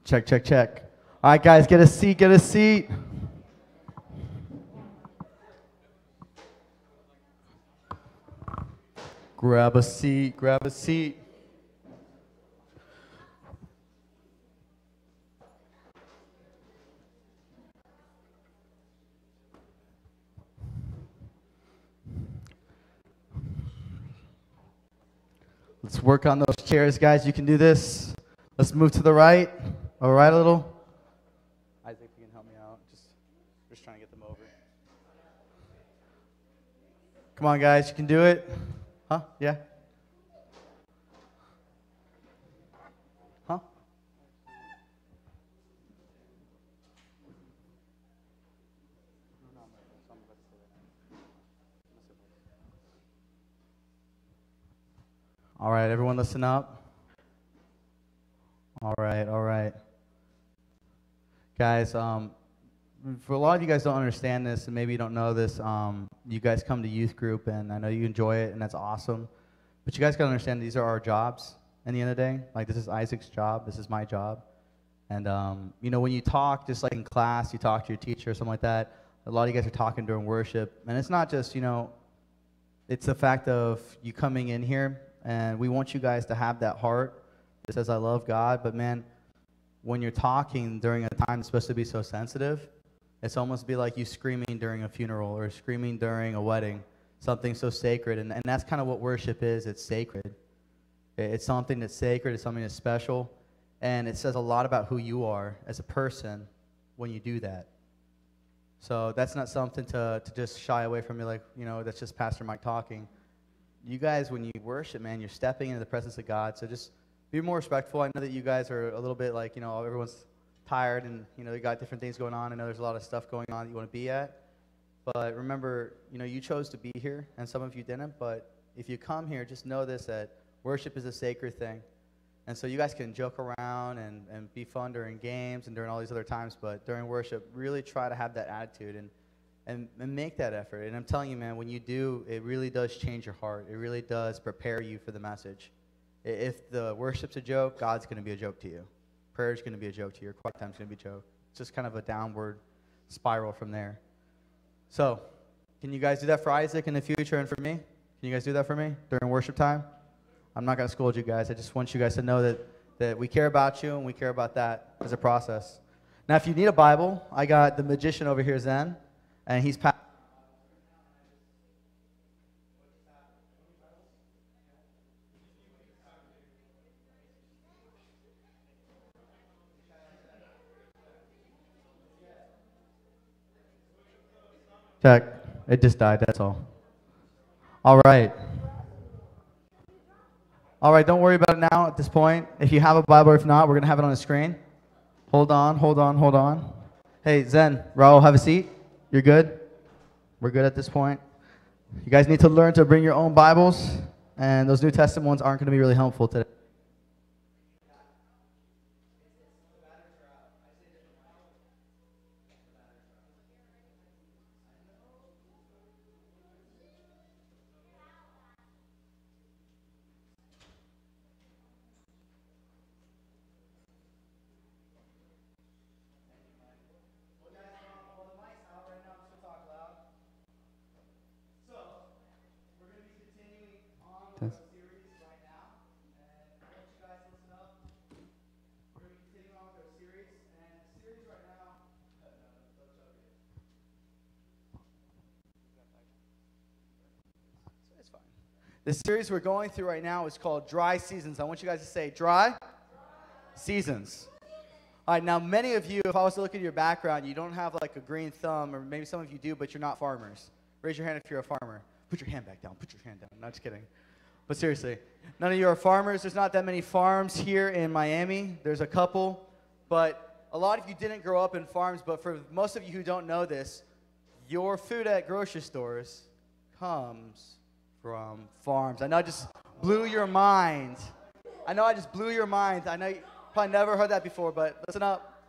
Check, check, check. All right, guys, get a seat, get a seat. Grab a seat, grab a seat. Let's work on those chairs, guys. You can do this. Let's move to the right. All right, a little. Isaac, if you can help me out. Just trying to get them over. Come on, guys. You can do it. Huh? Yeah? Huh? All right, everyone listen up. All right. Guys, for a lot of you guys don't understand this, and maybe you don't know this, you guys come to youth group, and I know you enjoy it, and that's awesome. But you guys got to understand these are our jobs at the end of the day. Like, this is Isaac's job. This is my job. And, when you talk, just like in class, you talk to your teacher or something like that, a lot of you guys are talking during worship. And it's not just, it's the fact of you coming in here, and we want you guys to have that heart that says, I love God. But, man, when you're talking during a time that's supposed to be so sensitive, it's almost be like you screaming during a funeral or screaming during a wedding, something so sacred. And that's kind of what worship is. It's sacred. It's something that's sacred. It's something that's special. And it says a lot about who you are as a person when you do that. So that's not something to just shy away from. Like, that's just Pastor Mike talking. You guys, when you worship, man, you're stepping into the presence of God. So just be more respectful. I know that you guys are a little bit like, everyone's tired and, they got different things going on. I know there's a lot of stuff going on that you want to be at. But remember, you chose to be here, and some of you didn't. But if you come here, just know this, that worship is a sacred thing. And so you guys can joke around and be fun during games and during all these other times. But during worship, really try to have that attitude and make that effort. And I'm telling you, man, when you do, it really does change your heart. It really does prepare you for the message. If the worship's a joke, God's going to be a joke to you. Prayer's going to be a joke to you. Your quiet time's going to be a joke. It's just kind of a downward spiral from there. So, can you guys do that for Isaac in the future and for me? Can you guys do that for me during worship time? I'm not going to scold you guys. I just want you guys to know that we care about you and we care about that as a process. Now, if you need a Bible, I got the magician over here, Zen, and he's passing. Check. It just died, that's all. All right. All right, don't worry about it now at this point. If you have a Bible, or if not, we're going to have it on the screen. Hold on. Hey, Zen, Raul, have a seat. You're good? We're good at this point. You guys need to learn to bring your own Bibles, and those New Testament ones aren't going to be really helpful today. The series we're going through right now is called Dry Seasons. I want you guys to say dry seasons. All right, now many of you, if I was to look at your background, you don't have like a green thumb, or maybe some of you do, but you're not farmers. Raise your hand if you're a farmer. Put your hand back down. Put your hand down. Not just kidding. But seriously, none of you are farmers. There's not that many farms here in Miami. There's a couple. But a lot of you didn't grow up in farms. But for most of you who don't know this, your food at grocery stores comes from farms. I know I just blew your mind. I know you probably never heard that before, but listen up.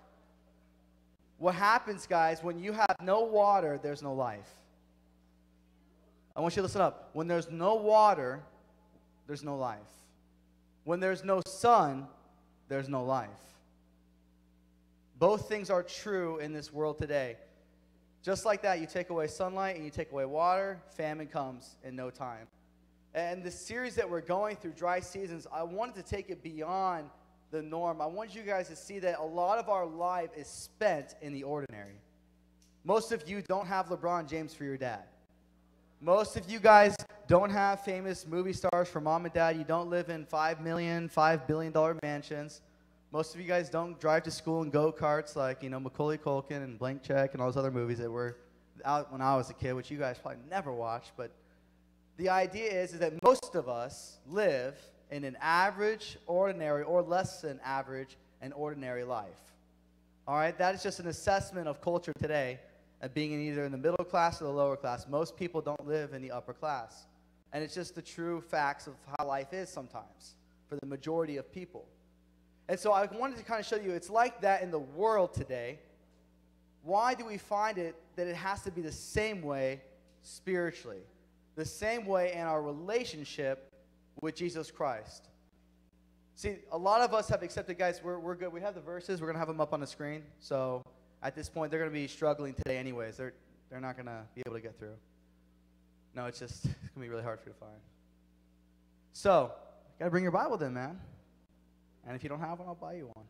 What happens, guys, when you have no water, there's no life. I want you to listen up. When there's no water, there's no life. When there's no sun, there's no life. Both things are true in this world today. Just like that, you take away sunlight and you take away water, famine comes in no time. And the series that we're going through, Dry Seasons, I wanted to take it beyond the norm. I want you guys to see that a lot of our life is spent in the ordinary. Most of you don't have LeBron James for your dad. Most of you guys don't have famous movie stars for mom and dad. You don't live in $5 million, $5 billion mansions. Most of you guys don't drive to school in go-karts like, Macaulay Culkin and Blank Check and all those other movies that were out when I was a kid, which you guys probably never watched. But the idea is that most of us live in an average, ordinary, or less than average and ordinary life. All right? That is just an assessment of culture today of being either in the middle class or the lower class. Most people don't live in the upper class. And it's just the true facts of how life is sometimes for the majority of people. And so I wanted to kind of show you, it's like that in the world today. Why do we find it that it has to be the same way spiritually? The same way in our relationship with Jesus Christ. See, a lot of us have accepted, guys, we're good. We have the verses. We're going to have them up on the screen. So at this point, they're going to be struggling today anyways. They're not going to be able to get through. No, it's going to be really hard for you to find. So, you got to bring your Bible then, man. And if you don't have one, I'll buy you one.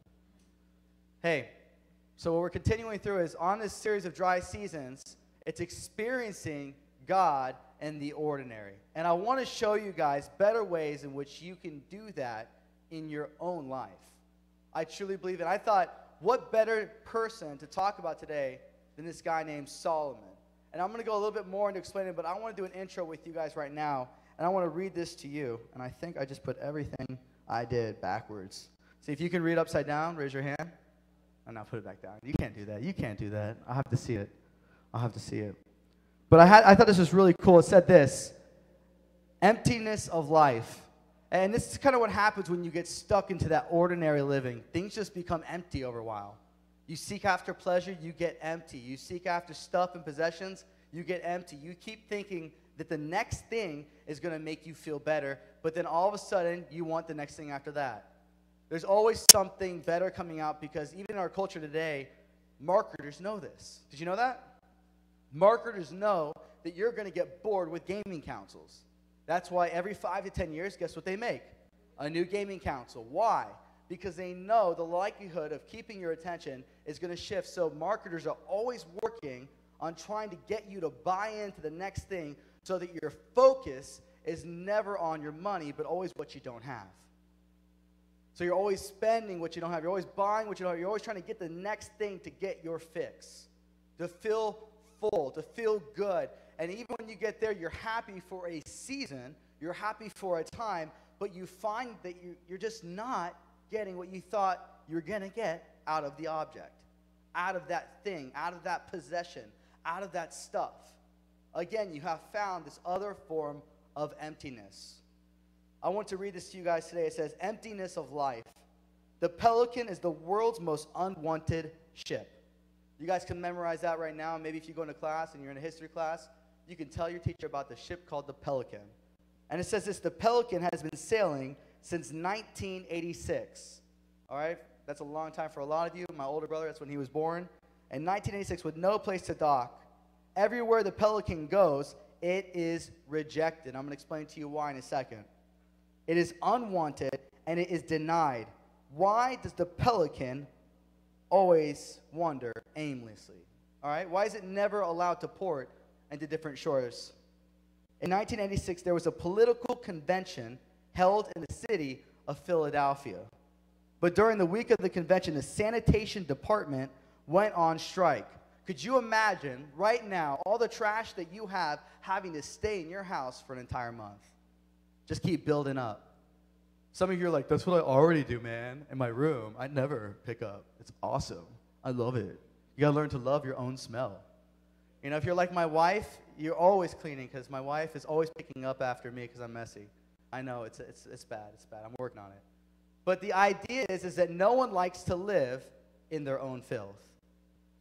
Hey, so what we're continuing through is on this series of Dry Seasons, it's experiencing God in the ordinary. And I want to show you guys better ways in which you can do that in your own life. I truly believe it. I thought, what better person to talk about today than this guy named Solomon? And I'm going to go a little bit more into explaining it, but I want to do an intro with you guys right now, and I want to read this to you. And I think I just put everything I did backwards. See, if you can read upside down, raise your hand. And now put it back down. You can't do that. You can't do that. I'll have to see it. I'll have to see it. But I thought this was really cool. It said this: emptiness of life. And this is kind of what happens when you get stuck into that ordinary living. Things just become empty over a while. You seek after pleasure, you get empty. You seek after stuff and possessions, you get empty. You keep thinking that the next thing is going to make you feel better, but then all of a sudden, you want the next thing after that. There's always something better coming out because even in our culture today, marketers know this. Did you know that? Marketers know that you're going to get bored with gaming consoles. That's why every 5 to 10 years, guess what they make? A new gaming console. Why? Because they know the likelihood of keeping your attention is going to shift. So marketers are always working on trying to get you to buy into the next thing so that your focus is never on your money, but always what you don't have. So you're always spending what you don't have. You're always buying what you don't have. You're always trying to get the next thing to get your fix, to feel full, to feel good. And even when you get there, you're happy for a season, you're happy for a time, but you find that you're just not getting what you thought you were going to get out of the object, out of that thing, out of that possession, out of that stuff. Again, you have found this other form of emptiness. I want to read this to you guys today. It says, emptiness of life. The Pelican is the world's most unwanted ship. You guys can memorize that right now. Maybe if you go into class and you're in a history class, you can tell your teacher about the ship called the Pelican. And it says this: the Pelican has been sailing since 1986. All right? That's a long time for a lot of you. My older brother, that's when he was born. In 1986, with no place to dock. Everywhere the Pelican goes, it is rejected. I'm going to explain to you why in a second. It is unwanted, and it is denied. Why does the Pelican always wander aimlessly? All right? Why is it never allowed to port into different shores? In 1986, there was a political convention held in the city of Philadelphia. But during the week of the convention, the sanitation department went on strike. Could you imagine right now all the trash that you have having to stay in your house for an entire month? Just keep building up. Some of you are like, that's what I already do, man, in my room. I never pick up. It's awesome. I love it. You got to learn to love your own smell. You know, if you're like my wife, you're always cleaning because my wife is always picking up after me because I'm messy. I know, it's bad. It's bad. I'm working on it. But the idea is that no one likes to live in their own filth.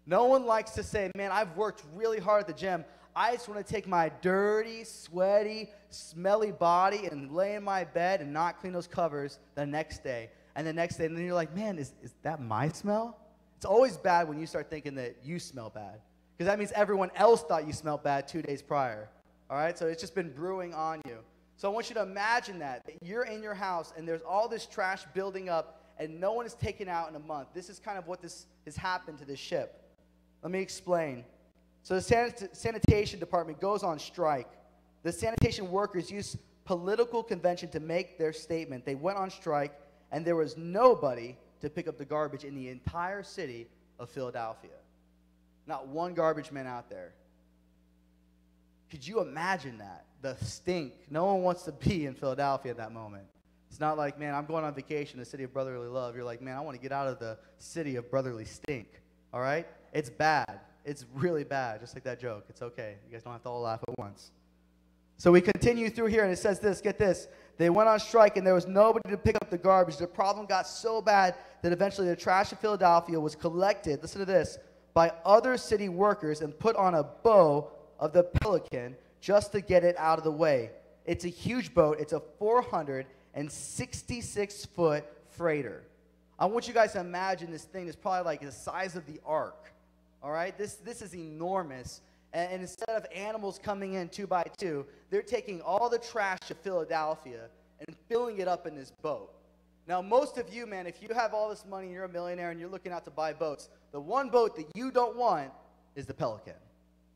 No one likes to say, man, I've worked really hard at the gym. I just want to take my dirty, sweaty, smelly body and lay in my bed and not clean those covers the next day. And the next day, and then you're like, man, is that my smell? It's always bad when you start thinking that you smell bad, because that means everyone else thought you smelled bad 2 days prior. All right? So it's just been brewing on you. So I want you to imagine that you're in your house and there's all this trash building up and no one is taken out in a month. This is kind of what this has happened to this ship. Let me explain. So the sanitation department goes on strike. The sanitation workers used political convention to make their statement. They went on strike, and there was nobody to pick up the garbage in the entire city of Philadelphia. Not one garbage man out there. Could you imagine that? The stink. No one wants to be in Philadelphia at that moment. It's not like, man, I'm going on vacation to the city of brotherly love. You're like, man, I want to get out of the city of brotherly stink. All right? It's bad. It's really bad, just like that joke. It's okay. You guys don't have to all laugh at once. So we continue through here, and it says this. Get this. They went on strike, and there was nobody to pick up the garbage. The problem got so bad that eventually the trash of Philadelphia was collected, listen to this, by other city workers and put on a bow of the Pelican just to get it out of the way. It's a huge boat. It's a 466-foot freighter. I want you guys to imagine this thing is probably like the size of the ark. All right? This is enormous. And instead of animals coming in 2 by 2, they're taking all the trash of Philadelphia and filling it up in this boat. Now, most of you, man, if you have all this money and you're a millionaire and you're looking out to buy boats, the one boat that you don't want is the Pelican.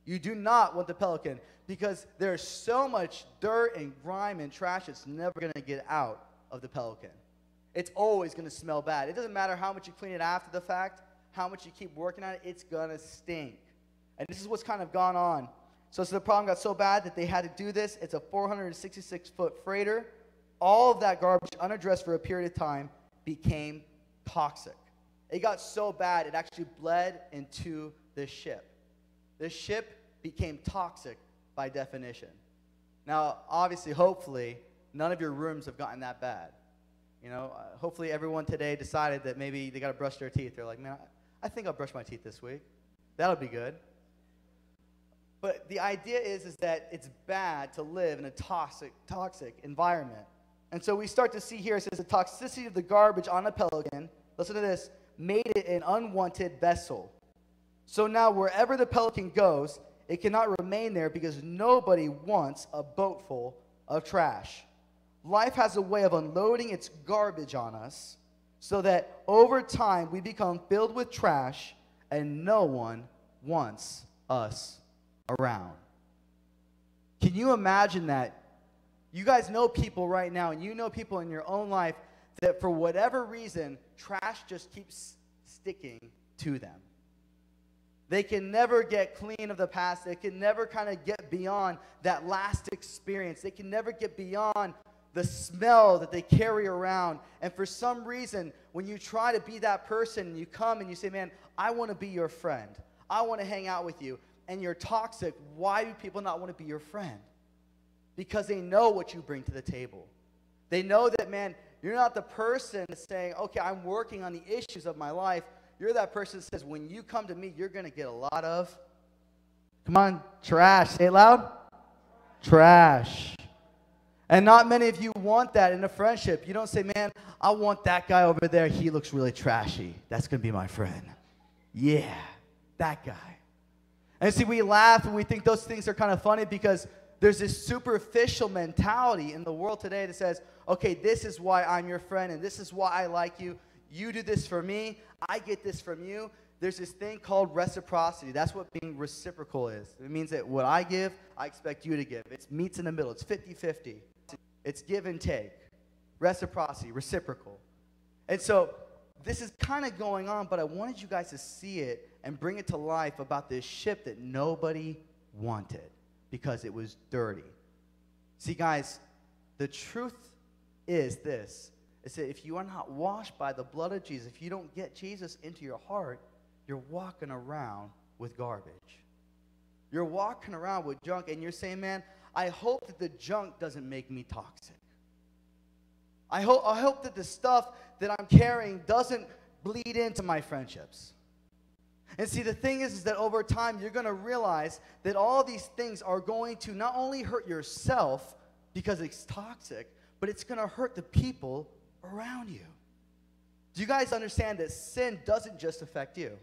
You do not want the Pelican because there's so much dirt and grime and trash it's never going to get out of the Pelican. It's always going to smell bad. It doesn't matter how much you clean it after the fact, how much you keep working on it, it's going to stink. And this is what's kind of gone on. So the problem got so bad that they had to do this. It's a 466-foot freighter. All of that garbage, unaddressed for a period of time, became toxic. It got so bad, it actually bled into the ship. The ship became toxic by definition. Now, obviously, hopefully, none of your rooms have gotten that bad. You know, hopefully everyone today decided that maybe they got to brush their teeth. They're like, man, I think I'll brush my teeth this week. That'll be good. But the idea is that it's bad to live in a toxic environment. And so we start to see here, it says the toxicity of the garbage on a Pelican, listen to this, made it an unwanted vessel. So now wherever the Pelican goes, it cannot remain there because nobody wants a boat full of trash. Life has a way of unloading its garbage on us so that over time we become filled with trash and no one wants us around. Can you imagine that? You guys know people right now, and you know people in your own life that for whatever reason, trash just keeps sticking to them. They can never get clean of the past. They can never kind of get beyond that last experience. They can never get beyond the smell that they carry around. And for some reason, when you try to be that person, and you come and you say, man, I want to be your friend. I want to hang out with you. And you're toxic. Why do people not want to be your friend? Because they know what you bring to the table. They know that, man, you're not the person saying, okay, I'm working on the issues of my life. You're that person that says, when you come to me, you're going to get a lot of, come on, trash. Say it loud. Trash. And not many of you want that in a friendship. You don't say, man, I want that guy over there. He looks really trashy. That's going to be my friend. Yeah, that guy. And see, we laugh and we think those things are kind of funny because there's this superficial mentality in the world today that says, okay, this is why I'm your friend and this is why I like you. You do this for me. I get this from you. There's this thing called reciprocity. That's what being reciprocal is. It means that what I give, I expect you to give. It's meets in the middle. It's 50-50. It's give and take. Reciprocity, reciprocal. And so this is kind of going on, but I wanted you guys to see it and bring it to life about this ship that nobody wanted because it was dirty. See, guys, the truth is this. It's that if you are not washed by the blood of Jesus, if you don't get Jesus into your heart, you're walking around with garbage. You're walking around with junk, and you're saying, man, I hope that the junk doesn't make me toxic. I hope that the stuff that I'm carrying doesn't bleed into my friendships. And see, the thing is that over time, you're going to realize that all these things are going to not only hurt yourself because it's toxic, but it's going to hurt the people around you. Do you guys understand that sin doesn't just affect you?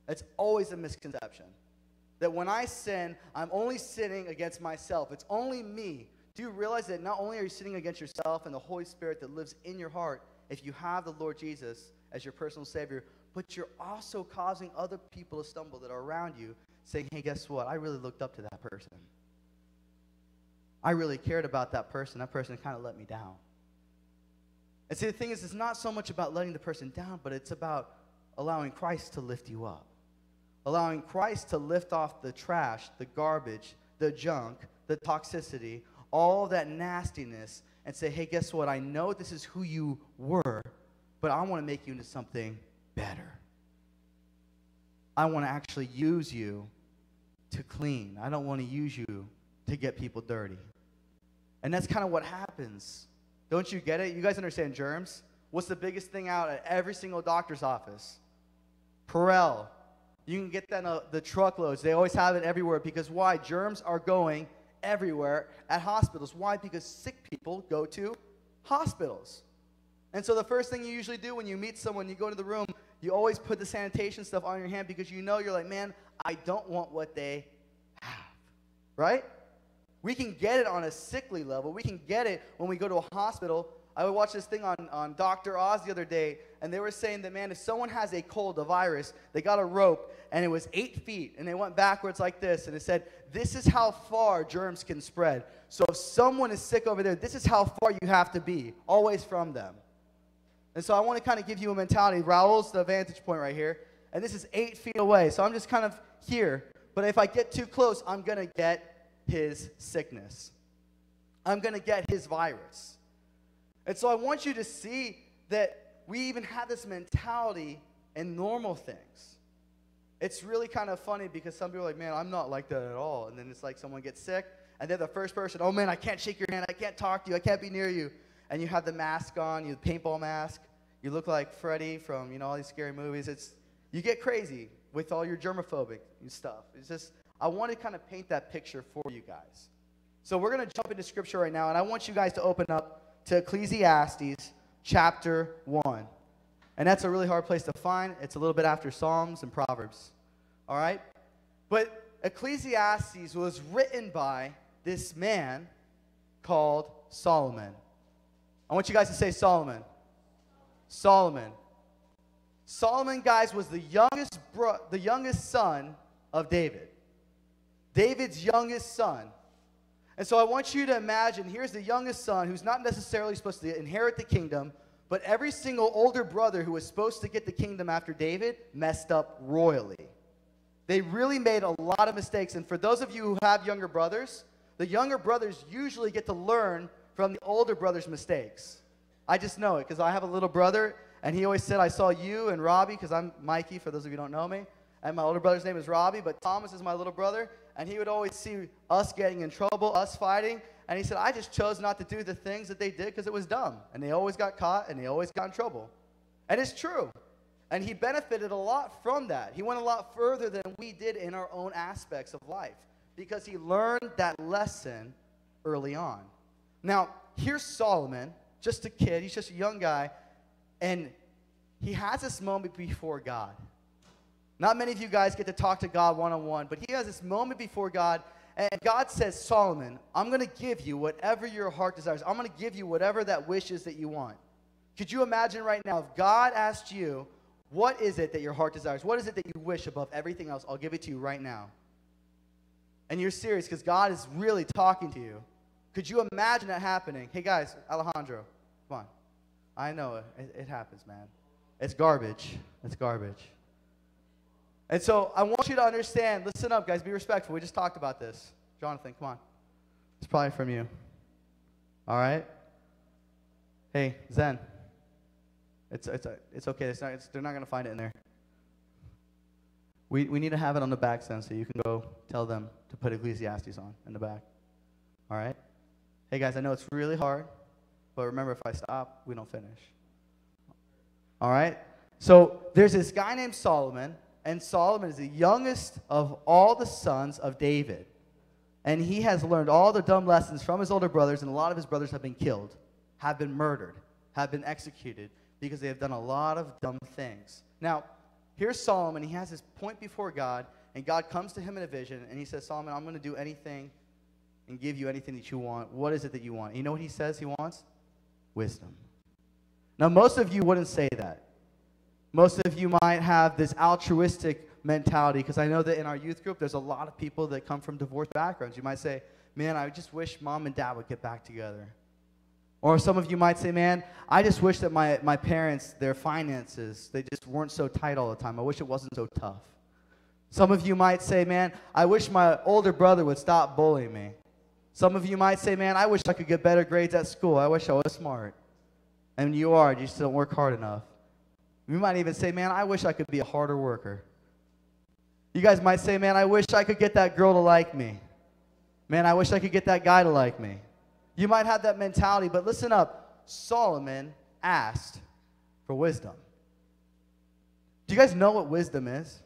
It's always a misconception. That when I sin, I'm only sinning against myself. It's only me. Do you realize that not only are you sinning against yourself and the Holy Spirit that lives in your heart, if you have the Lord Jesus as your personal Savior, but you're also causing other people to stumble that are around you, saying, hey, guess what? I really looked up to that person. I really cared about that person. That person kind of let me down. And see, the thing is, it's not so much about letting the person down, but it's about allowing Christ to lift you up. Allowing Christ to lift off the trash, the garbage, the junk, the toxicity, all that nastiness, and say, hey, guess what? I know this is who you were, but I want to make you into something better. I want to actually use you to clean. I don't want to use you to get people dirty. And that's kind of what happens. Don't you get it? You guys understand germs? What's the biggest thing out at every single doctor's office? Perel. You can get that in the truckloads. They always have it everywhere. Because why? Germs are going everywhere at hospitals. Why? Because sick people go to hospitals. And so the first thing you usually do when you meet someone, you go to the room, you always put the sanitation stuff on your hand because you know you're like, man, I don't want what they have. Right? We can get it on a sickly level. We can get it when we go to a hospital. I watched this thing on Dr. Oz the other day, and they were saying that, man, if someone has a cold, a virus, they got a rope, and it was 8 feet, and they went backwards like this, and it said, this is how far germs can spread. So if someone is sick over there, this is how far you have to be, always from them. And so I want to kind of give you a mentality. Raul's the vantage point right here, and this is 8 feet away, so I'm just kind of here. But if I get too close, I'm going to get his sickness. I'm going to get his virus. And so I want you to see that we even have this mentality in normal things. It's really kind of funny because some people are like, man, I'm not like that at all. And then it's like someone gets sick, and they're the first person, oh, man, I can't shake your hand. I can't talk to you. I can't be near you. And you have the mask on, you the paintball mask. You look like Freddy from, all these scary movies. You get crazy with all your germophobic stuff. It's just, I want to kind of paint that picture for you guys. So we're going to jump into Scripture right now, and I want you guys to open up to Ecclesiastes chapter 1. And that's a really hard place to find. It's a little bit after Psalms and Proverbs. All right? But Ecclesiastes was written by this man called Solomon. I want you guys to say Solomon. Solomon. Solomon, guys, was the youngest son of David. David's youngest son. And so I want you to imagine, here's the youngest son who's not necessarily supposed to inherit the kingdom, but every single older brother who was supposed to get the kingdom after David messed up royally. They really made a lot of mistakes. And for those of you who have younger brothers, the younger brothers usually get to learn from the older brother's mistakes. I just know it because I have a little brother, and he always said, I saw you and Robbie, because I'm Mikey, for those of you who don't know me, and my older brother's name is Robbie, but Thomas is my little brother. And he would always see us getting in trouble, us fighting. And he said, I just chose not to do the things that they did because it was dumb. And they always got caught, and they always got in trouble. And it's true. And he benefited a lot from that. He went a lot further than we did in our own aspects of life because he learned that lesson early on. Now, here's Solomon, just a kid. He's just a young guy. And he has this moment before God. Not many of you guys get to talk to God one-on-one, but he has this moment before God, and God says, Solomon, I'm going to give you whatever your heart desires. I'm going to give you whatever that wish is that you want. Could you imagine right now, if God asked you, what is it that your heart desires? What is it that you wish above everything else? I'll give it to you right now. And you're serious because God is really talking to you. Could you imagine that happening? Hey, guys, Alejandro, come on. I know it happens, man. It's garbage. It's garbage. And so I want you to understand, listen up, guys, be respectful. We just talked about this. Jonathan, come on. It's probably from you. All right? Hey, Zen. It's okay. They're not going to find it in there. We need to have it on the back, Zen, so you can go tell them to put Ecclesiastes on in the back. All right? Hey, guys, I know it's really hard, but remember, if I stop, we don't finish. All right? So there's this guy named Solomon. And Solomon is the youngest of all the sons of David. And he has learned all the dumb lessons from his older brothers, and a lot of his brothers have been killed, have been murdered, have been executed because they have done a lot of dumb things. Now, here's Solomon. He has his point before God, and God comes to him in a vision, and he says, Solomon, I'm going to do anything and give you anything that you want. What is it that you want? You know what he says he wants? Wisdom. Now, most of you wouldn't say that. Most of you might have this altruistic mentality, because I know that in our youth group, there's a lot of people that come from divorced backgrounds. You might say, man, I just wish mom and dad would get back together. Or some of you might say, man, I just wish that my parents, their finances, they just weren't so tight all the time. I wish it wasn't so tough. Some of you might say, man, I wish my older brother would stop bullying me. Some of you might say, man, I wish I could get better grades at school. I wish I was smart. And you are, you just don't work hard enough. You might even say, man, I wish I could be a harder worker. You guys might say, man, I wish I could get that girl to like me. Man, I wish I could get that guy to like me. You might have that mentality, but listen up. Solomon asked for wisdom. Do you guys know what wisdom is?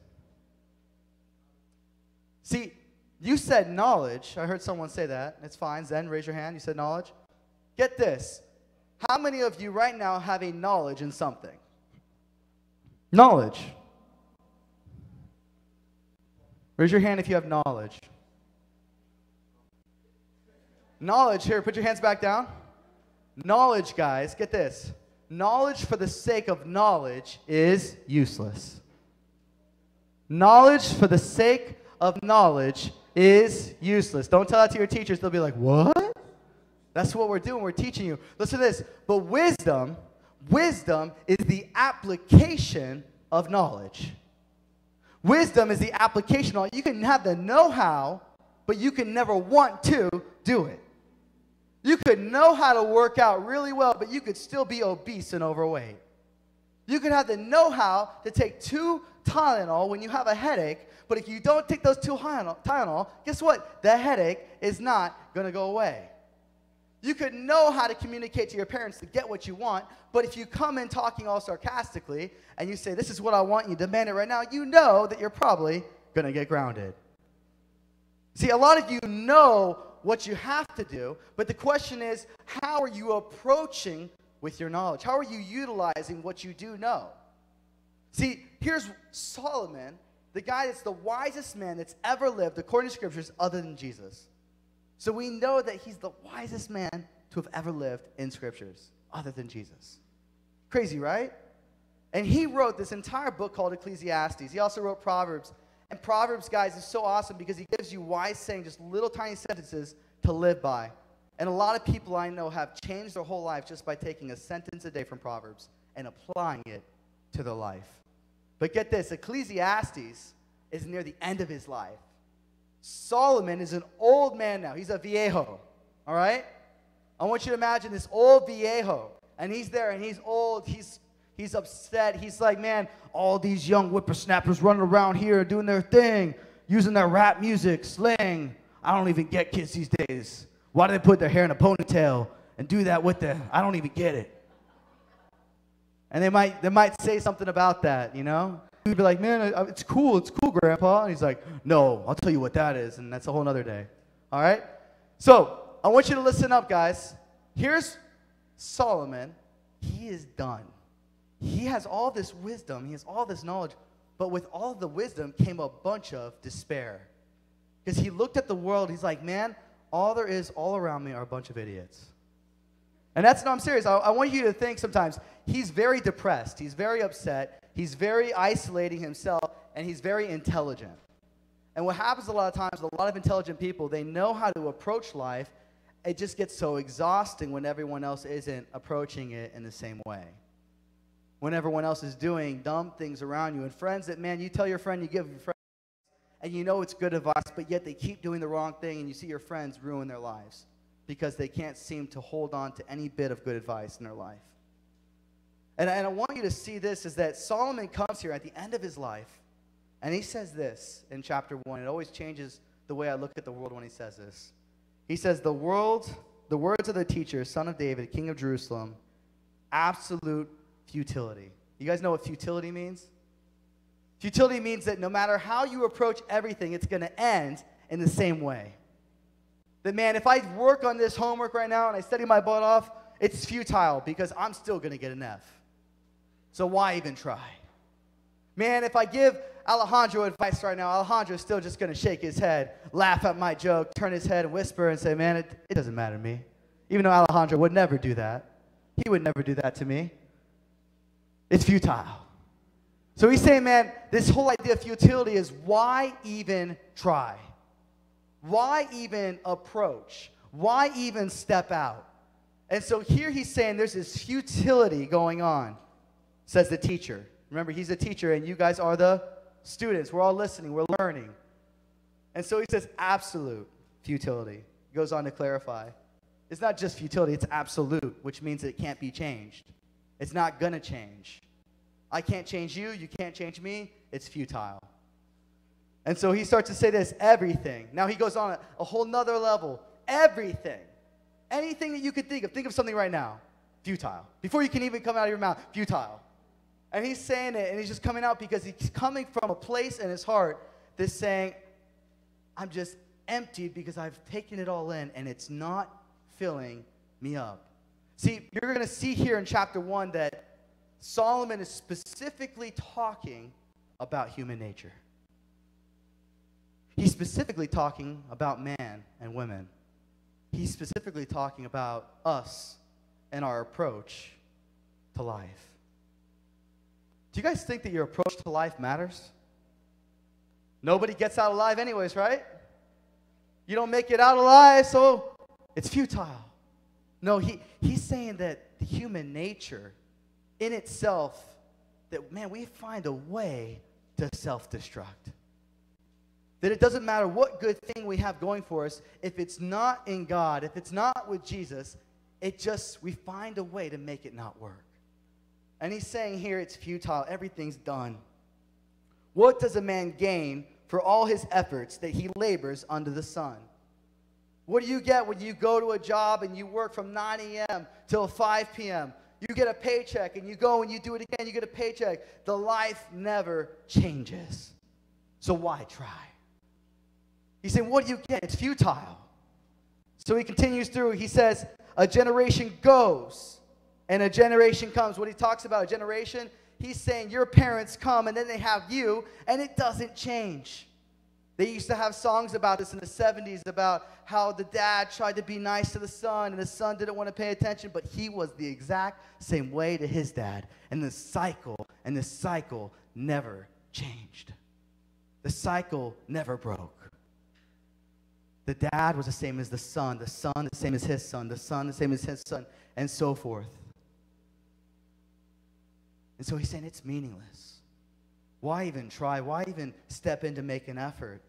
See, you said knowledge. I heard someone say that. It's fine. Zen, raise your hand. You said knowledge. Get this. How many of you right now have a knowledge in something? Knowledge. Raise your hand if you have knowledge. Knowledge, here, put your hands back down. Knowledge, guys, get this. Knowledge for the sake of knowledge is useless. Knowledge for the sake of knowledge is useless. Don't tell that to your teachers. They'll be like, what? That's what we're doing. We're teaching you. Listen to this. But wisdom is the application of knowledge. Wisdom is the application of knowledge. You can have the know-how, but you can never want to do it. You could know how to work out really well, but you could still be obese and overweight. You could have the know-how to take 2 Tylenol when you have a headache, but if you don't take those 2 Tylenol, guess what? The headache is not going to go away. You could know how to communicate to your parents to get what you want, but if you come in talking all sarcastically and you say, this is what I want, and you demand it right now, you know that you're probably going to get grounded. See, a lot of you know what you have to do, but the question is, how are you approaching with your knowledge? How are you utilizing what you do know? See, here's Solomon, the guy that's the wisest man that's ever lived, according to scriptures, other than Jesus. So we know that he's the wisest man to have ever lived in scriptures, other than Jesus. Crazy, right? And he wrote this entire book called Ecclesiastes. He also wrote Proverbs. And Proverbs, guys, is so awesome because he gives you wise saying, just little tiny sentences to live by. And a lot of people I know have changed their whole life just by taking a sentence a day from Proverbs and applying it to their life. But get this, Ecclesiastes is near the end of his life. Solomon is an old man now. He's a viejo, all right? I want you to imagine this old viejo, and he's there, and he's old, he's upset. He's like, man, all these young whippersnappers running around here doing their thing, using their rap music, slang. I don't even get kids these days. Why do they put their hair in a ponytail and do that with them? I don't even get it. And they might say something about that, you know? He'd be like, man, it's cool, Grandpa. And he's like, no, I'll tell you what that is, and that's a whole nother day. All right? So, I want you to listen up, guys. Here's Solomon. He is done. He has all this wisdom. He has all this knowledge. But with all the wisdom came a bunch of despair. Because he looked at the world. He's like, man, all there is all around me are a bunch of idiots. And that's, no, I'm serious. I want you to think sometimes. He's very depressed. He's very upset. He's very isolating himself. And he's very intelligent. And what happens a lot of times, a lot of intelligent people, they know how to approach life. It just gets so exhausting when everyone else isn't approaching it in the same way. When everyone else is doing dumb things around you. And friends that, man, you tell your friend, you give your friend, and you know it's good advice, but yet they keep doing the wrong thing, and you see your friends ruin their lives because they can't seem to hold on to any bit of good advice in their life. And I want you to see this, is that Solomon comes here at the end of his life, and he says this in chapter 1. It always changes the way I look at the world when he says this. He says, the words of the teacher, son of David, king of Jerusalem, absolute futility. You guys know what futility means? Futility means that no matter how you approach everything, it's going to end in the same way. That, man, if I work on this homework right now and I study my butt off, it's futile because I'm still going to get an F. So why even try? Man, if I give Alejandro advice right now, Alejandro is still just going to shake his head, laugh at my joke, turn his head and whisper and say, man, it doesn't matter to me. Even though Alejandro would never do that. He would never do that to me. It's futile. So he's saying, man, this whole idea of futility is why even try? Why even approach? Why even step out? And so here he's saying there's this futility going on, says the teacher. Remember, he's a teacher, and you guys are the students. We're all listening. We're learning. And so he says absolute futility. He goes on to clarify. It's not just futility. It's absolute, which means it can't be changed. It's not going to change. I can't change you. You can't change me. It's futile. And so he starts to say this, everything. Now he goes on a whole nother level. Everything. Anything that you could think of. Think of something right now. Futile. Before you can even come out of your mouth, futile. And he's saying it, and he's just coming out because he's coming from a place in his heart that's saying, I'm just emptied because I've taken it all in, and it's not filling me up. See, you're going to see here in chapter 1 that Solomon is specifically talking about human nature. He's specifically talking about man and women. He's specifically talking about us and our approach to life. Do you guys think that your approach to life matters? Nobody gets out alive anyways, right? You don't make it out alive, so it's futile. No, he's saying that the human nature in itself, that, man, we find a way to self-destruct. That it doesn't matter what good thing we have going for us, if it's not in God, if it's not with Jesus, we find a way to make it not work. And he's saying here it's futile. Everything's done. What does a man gain for all his efforts that he labors under the sun? What do you get when you go to a job and you work from 9 a.m. till 5 p.m.? You get a paycheck, and you go and you do it again, you get a paycheck. The life never changes. So why try? He's saying, what do you get? It's futile. So he continues through. He says, a generation goes and a generation comes. What he talks about, a generation, he's saying your parents come and then they have you, and it doesn't change. They used to have songs about this in the 70s about how the dad tried to be nice to the son, and the son didn't want to pay attention, but he was the exact same way to his dad. And the cycle never changed. The cycle never broke. The dad was the same as the son the same as his son, the son the same as his son, and so forth. And so he's saying it's meaningless. Why even try? Why even step in to make an effort?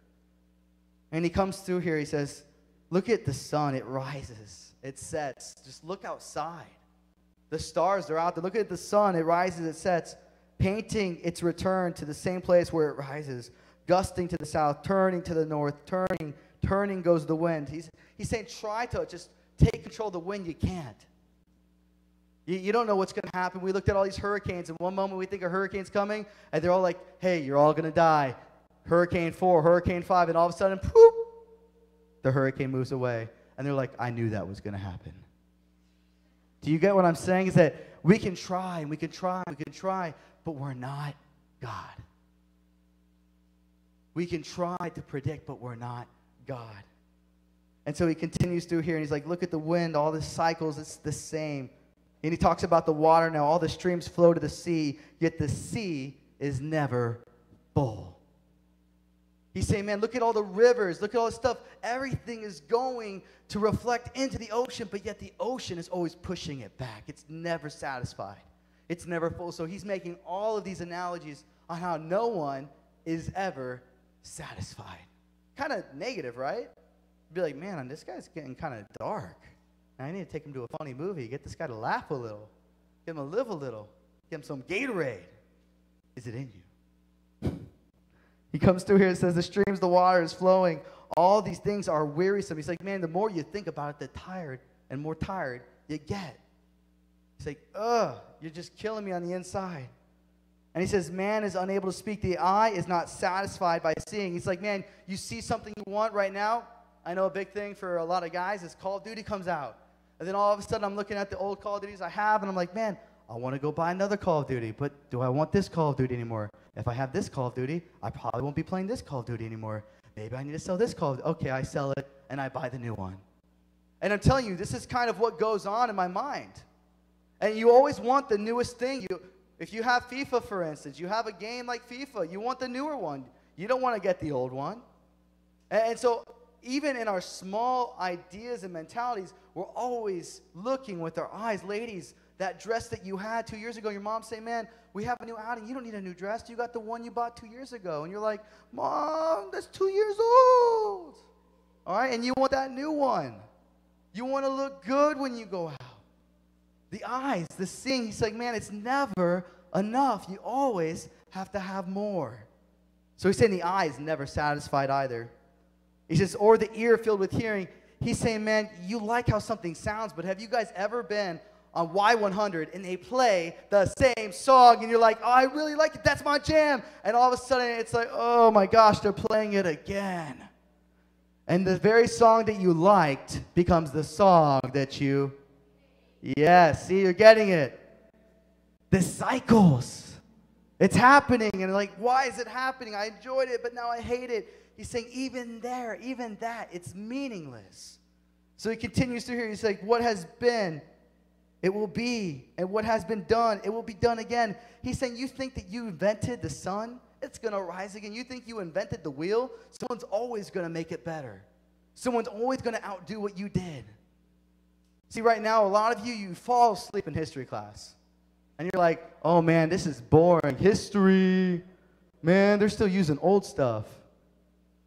And he comes through here, he says, look at the sun. It rises. It sets. Just look outside. The stars, they're out there. Look at the sun. It rises, it sets, painting its return to the same place where it rises, gusting to the south, turning to the north, turning goes the wind. He's saying try to just take control of the wind. You can't. You don't know what's going to happen. We looked at all these hurricanes, and one moment we think a hurricane's coming, and they're all like, hey, you're all going to die. Hurricane 4, Hurricane 5, and all of a sudden, poof, the hurricane moves away. And they're like, I knew that was going to happen. Do you get what I'm saying? Is that we can try, and we can try, and we can try, but we're not God. We can try to predict, but we're not God. And so he continues through here, and he's like, look at the wind, all the cycles, it's the same. And he talks about the water now. All the streams flow to the sea, yet the sea is never full. He's saying, man, look at all the rivers. Look at all the stuff. Everything is going to reflect into the ocean, but yet the ocean is always pushing it back. It's never satisfied. It's never full. So he's making all of these analogies on how no one is ever satisfied. Kind of negative, right? Be like, man, this guy's getting kind of dark. I need to take him to a funny movie, get this guy to laugh a little, get him to live a little, get him some Gatorade. Is it in you? He comes through here and says, the streams, the water is flowing. All these things are wearisome. He's like, man, the more you think about it, the tired and more tired you get. He's like, you're just killing me on the inside. And he says, man is unable to speak. The eye is not satisfied by seeing. He's like, man, you see something you want right now? I know a big thing for a lot of guys is Call of Duty comes out. And then all of a sudden I'm looking at the old Call of Duties I have, and I'm like, man, I want to go buy another Call of Duty, but do I want this Call of Duty anymore? If I have this Call of Duty, I probably won't be playing this Call of Duty anymore. Maybe I need to sell this Call of Duty. Okay, I sell it, and I buy the new one. And I'm telling you, this is kind of what goes on in my mind. And you always want the newest thing. If you have FIFA, for instance, you have a game like FIFA, you want the newer one. You don't want to get the old one. And so even in our small ideas and mentalities, we're always looking with our eyes. Ladies, that dress that you had 2 years ago, your mom say, man, we have a new outing. You don't need a new dress. You got the one you bought 2 years ago. And you're like, Mom, that's 2 years old. All right, and you want that new one. You want to look good when you go out. The eyes, the seeing, he's like, man, it's never enough. You always have to have more. So he's saying the eye is never satisfied either. He says, or the ear filled with hearing. He's saying, man, you like how something sounds, but have you guys ever been on Y100 and they play the same song and you're like, oh, I really like it. That's my jam. And all of a sudden it's like, oh my gosh, they're playing it again. And the very song that you liked becomes the song that you, yes, see, you're getting it. The cycles. It's happening. And like, why is it happening? I enjoyed it, but now I hate it. He's saying even there, even that, it's meaningless. So he continues through here. He's like, what has been, it will be. And what has been done, it will be done again. He's saying, you think that you invented the sun? It's going to rise again. You think you invented the wheel? Someone's always going to make it better. Someone's always going to outdo what you did. See, right now, a lot of you fall asleep in history class. And you're like, oh, man, this is boring. History, man, they're still using old stuff.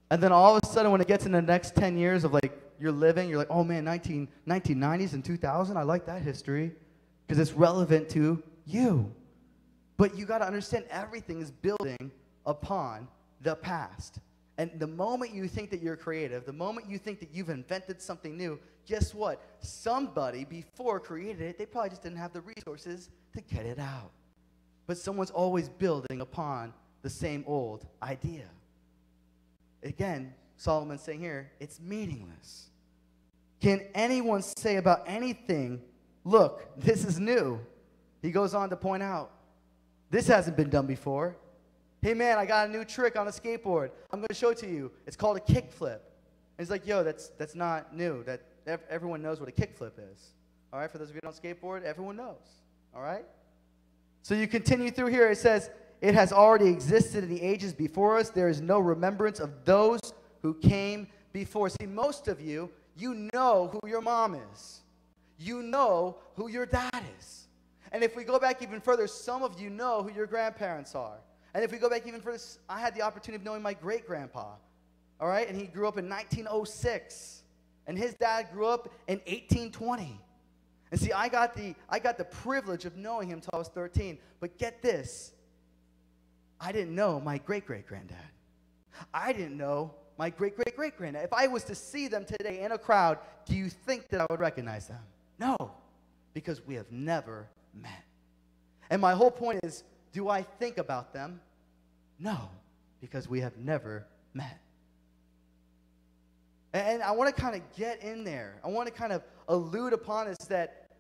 And then all of a sudden, when it gets in the next 10 years of, like, you're living, you're like, oh, man, 1990s and 2000, I like that history because it's relevant to you. But you got to understand everything is building upon the past. And the moment you think that you're creative, the moment you think that you've invented something new, guess what? Somebody before created it, they probably just didn't have the resources to get it out. But someone's always building upon the same old idea. Again, Solomon's saying here, it's meaningless. Can anyone say about anything, look, this is new? He goes on to point out, this hasn't been done before. Hey, man, I got a new trick on a skateboard. I'm going to show it to you. It's called a kickflip. And he's like, yo, that's not new. Everyone knows what a kickflip is. All right, for those of you who don't skateboard, everyone knows. All right? So you continue through here. It says, it has already existed in the ages before us. There is no remembrance of those who came before. See, most of you, you know who your mom is. You know who your dad is. And if we go back even further, some of you know who your grandparents are. And if we go back even further, I had the opportunity of knowing my great-grandpa, all right? And he grew up in 1906. And his dad grew up in 1820. And see, I got the privilege of knowing him until I was 13. But get this, I didn't know my great-great-granddad. I didn't know my great-great-great-granddad. If I was to see them today in a crowd, do you think that I would recognize them? No, because we have never met. And my whole point is, do I think about them? No, because we have never met. And I want to kind of get in there. I want to kind of allude upon this that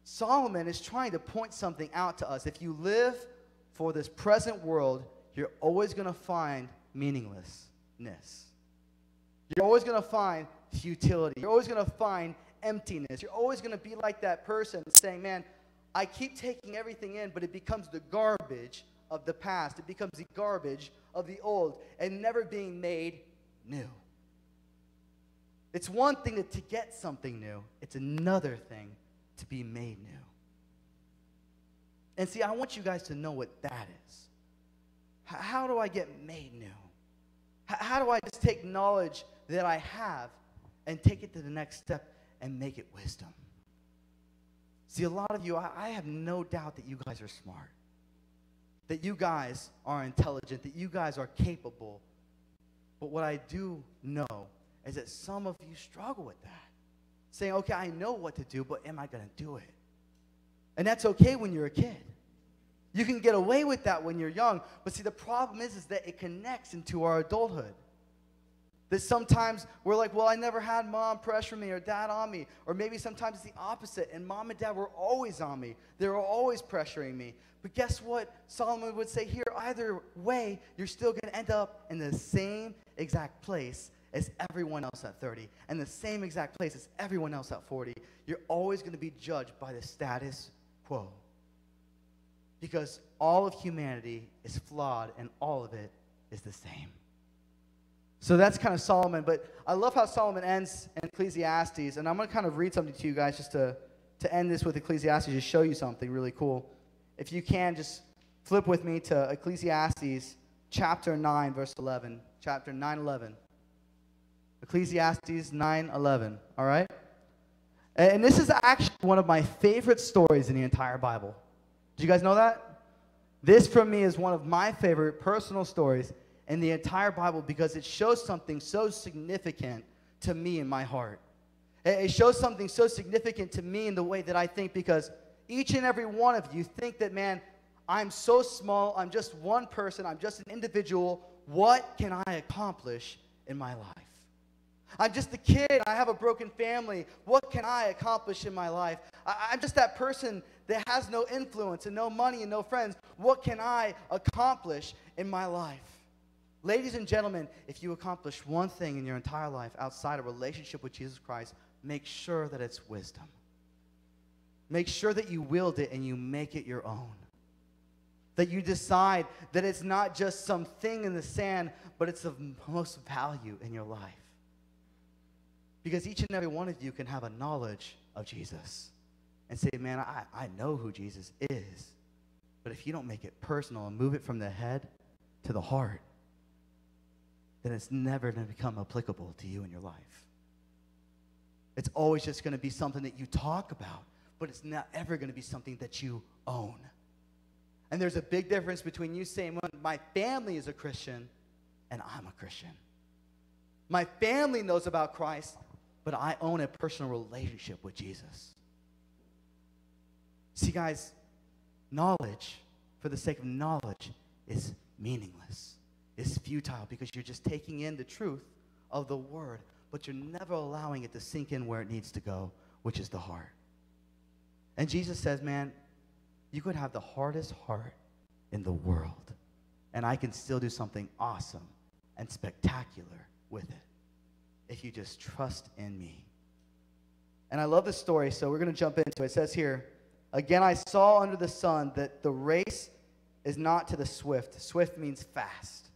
Solomon is trying to point something out to us. If you live for this present world, you're always going to find meaninglessness. You're always going to find futility. You're always going to find emptiness. You're always going to be like that person saying, man, I keep taking everything in, but it becomes the garbage of the past. It becomes the garbage of the old and never being made new. It's one thing to get something new. It's another thing to be made new. And see, I want you guys to know what that is. How do I get made new? How do I just take knowledge that I have and take it to the next step and make it wisdom? See, a lot of you, I have no doubt that you guys are smart, that you guys are intelligent, that you guys are capable. But what I do know is that some of you struggle with that, saying, okay, I know what to do, but am I going to do it? And that's okay when you're a kid. You can get away with that when you're young. But see, the problem is that it connects into our adulthood. That sometimes we're like, well, I never had mom pressure me or dad on me. Or maybe sometimes it's the opposite, and mom and dad were always on me. They were always pressuring me. But guess what? Solomon would say here, either way, you're still going to end up in the same exact place as everyone else at 30, and the same exact place as everyone else at 40. You're always going to be judged by the status quo. Because all of humanity is flawed, and all of it is the same. So that's kind of Solomon, but I love how Solomon ends in Ecclesiastes, and I'm going to kind of read something to you guys just to end this with Ecclesiastes, to show you something really cool. If you can, just flip with me to Ecclesiastes chapter 9, verse 11. Chapter 9:11. Ecclesiastes 9:11, all right? And this is actually one of my favorite stories in the entire Bible. Did you guys know that? This, for me, is one of my favorite personal stories in the entire Bible because it shows something so significant to me in my heart. It shows something so significant to me in the way that I think, because each and every one of you think that, man, I'm so small, I'm just one person, I'm just an individual. What can I accomplish in my life? I'm just a kid, I have a broken family. What can I accomplish in my life? I'm just that person that has no influence and no money and no friends. What can I accomplish in my life? Ladies and gentlemen, if you accomplish one thing in your entire life outside a relationship with Jesus Christ, make sure that it's wisdom. Make sure that you wield it and you make it your own. That you decide that it's not just some thing in the sand, but it's of most value in your life. Because each and every one of you can have a knowledge of Jesus and say, man, I know who Jesus is. But if you don't make it personal and move it from the head to the heart, then it's never going to become applicable to you in your life. It's always just going to be something that you talk about, but it's not ever going to be something that you own. And there's a big difference between you saying, well, my family is a Christian and I'm a Christian. My family knows about Christ, but I own a personal relationship with Jesus. See, guys, knowledge, for the sake of knowledge, is meaningless. It's futile because you're just taking in the truth of the word, but you're never allowing it to sink in where it needs to go, which is the heart. And Jesus says, man, you could have the hardest heart in the world, and I can still do something awesome and spectacular with it if you just trust in me. And I love this story, so we're going to jump into it. It says here, again, I saw under the sun that the race is not to the swift. Swift means fast.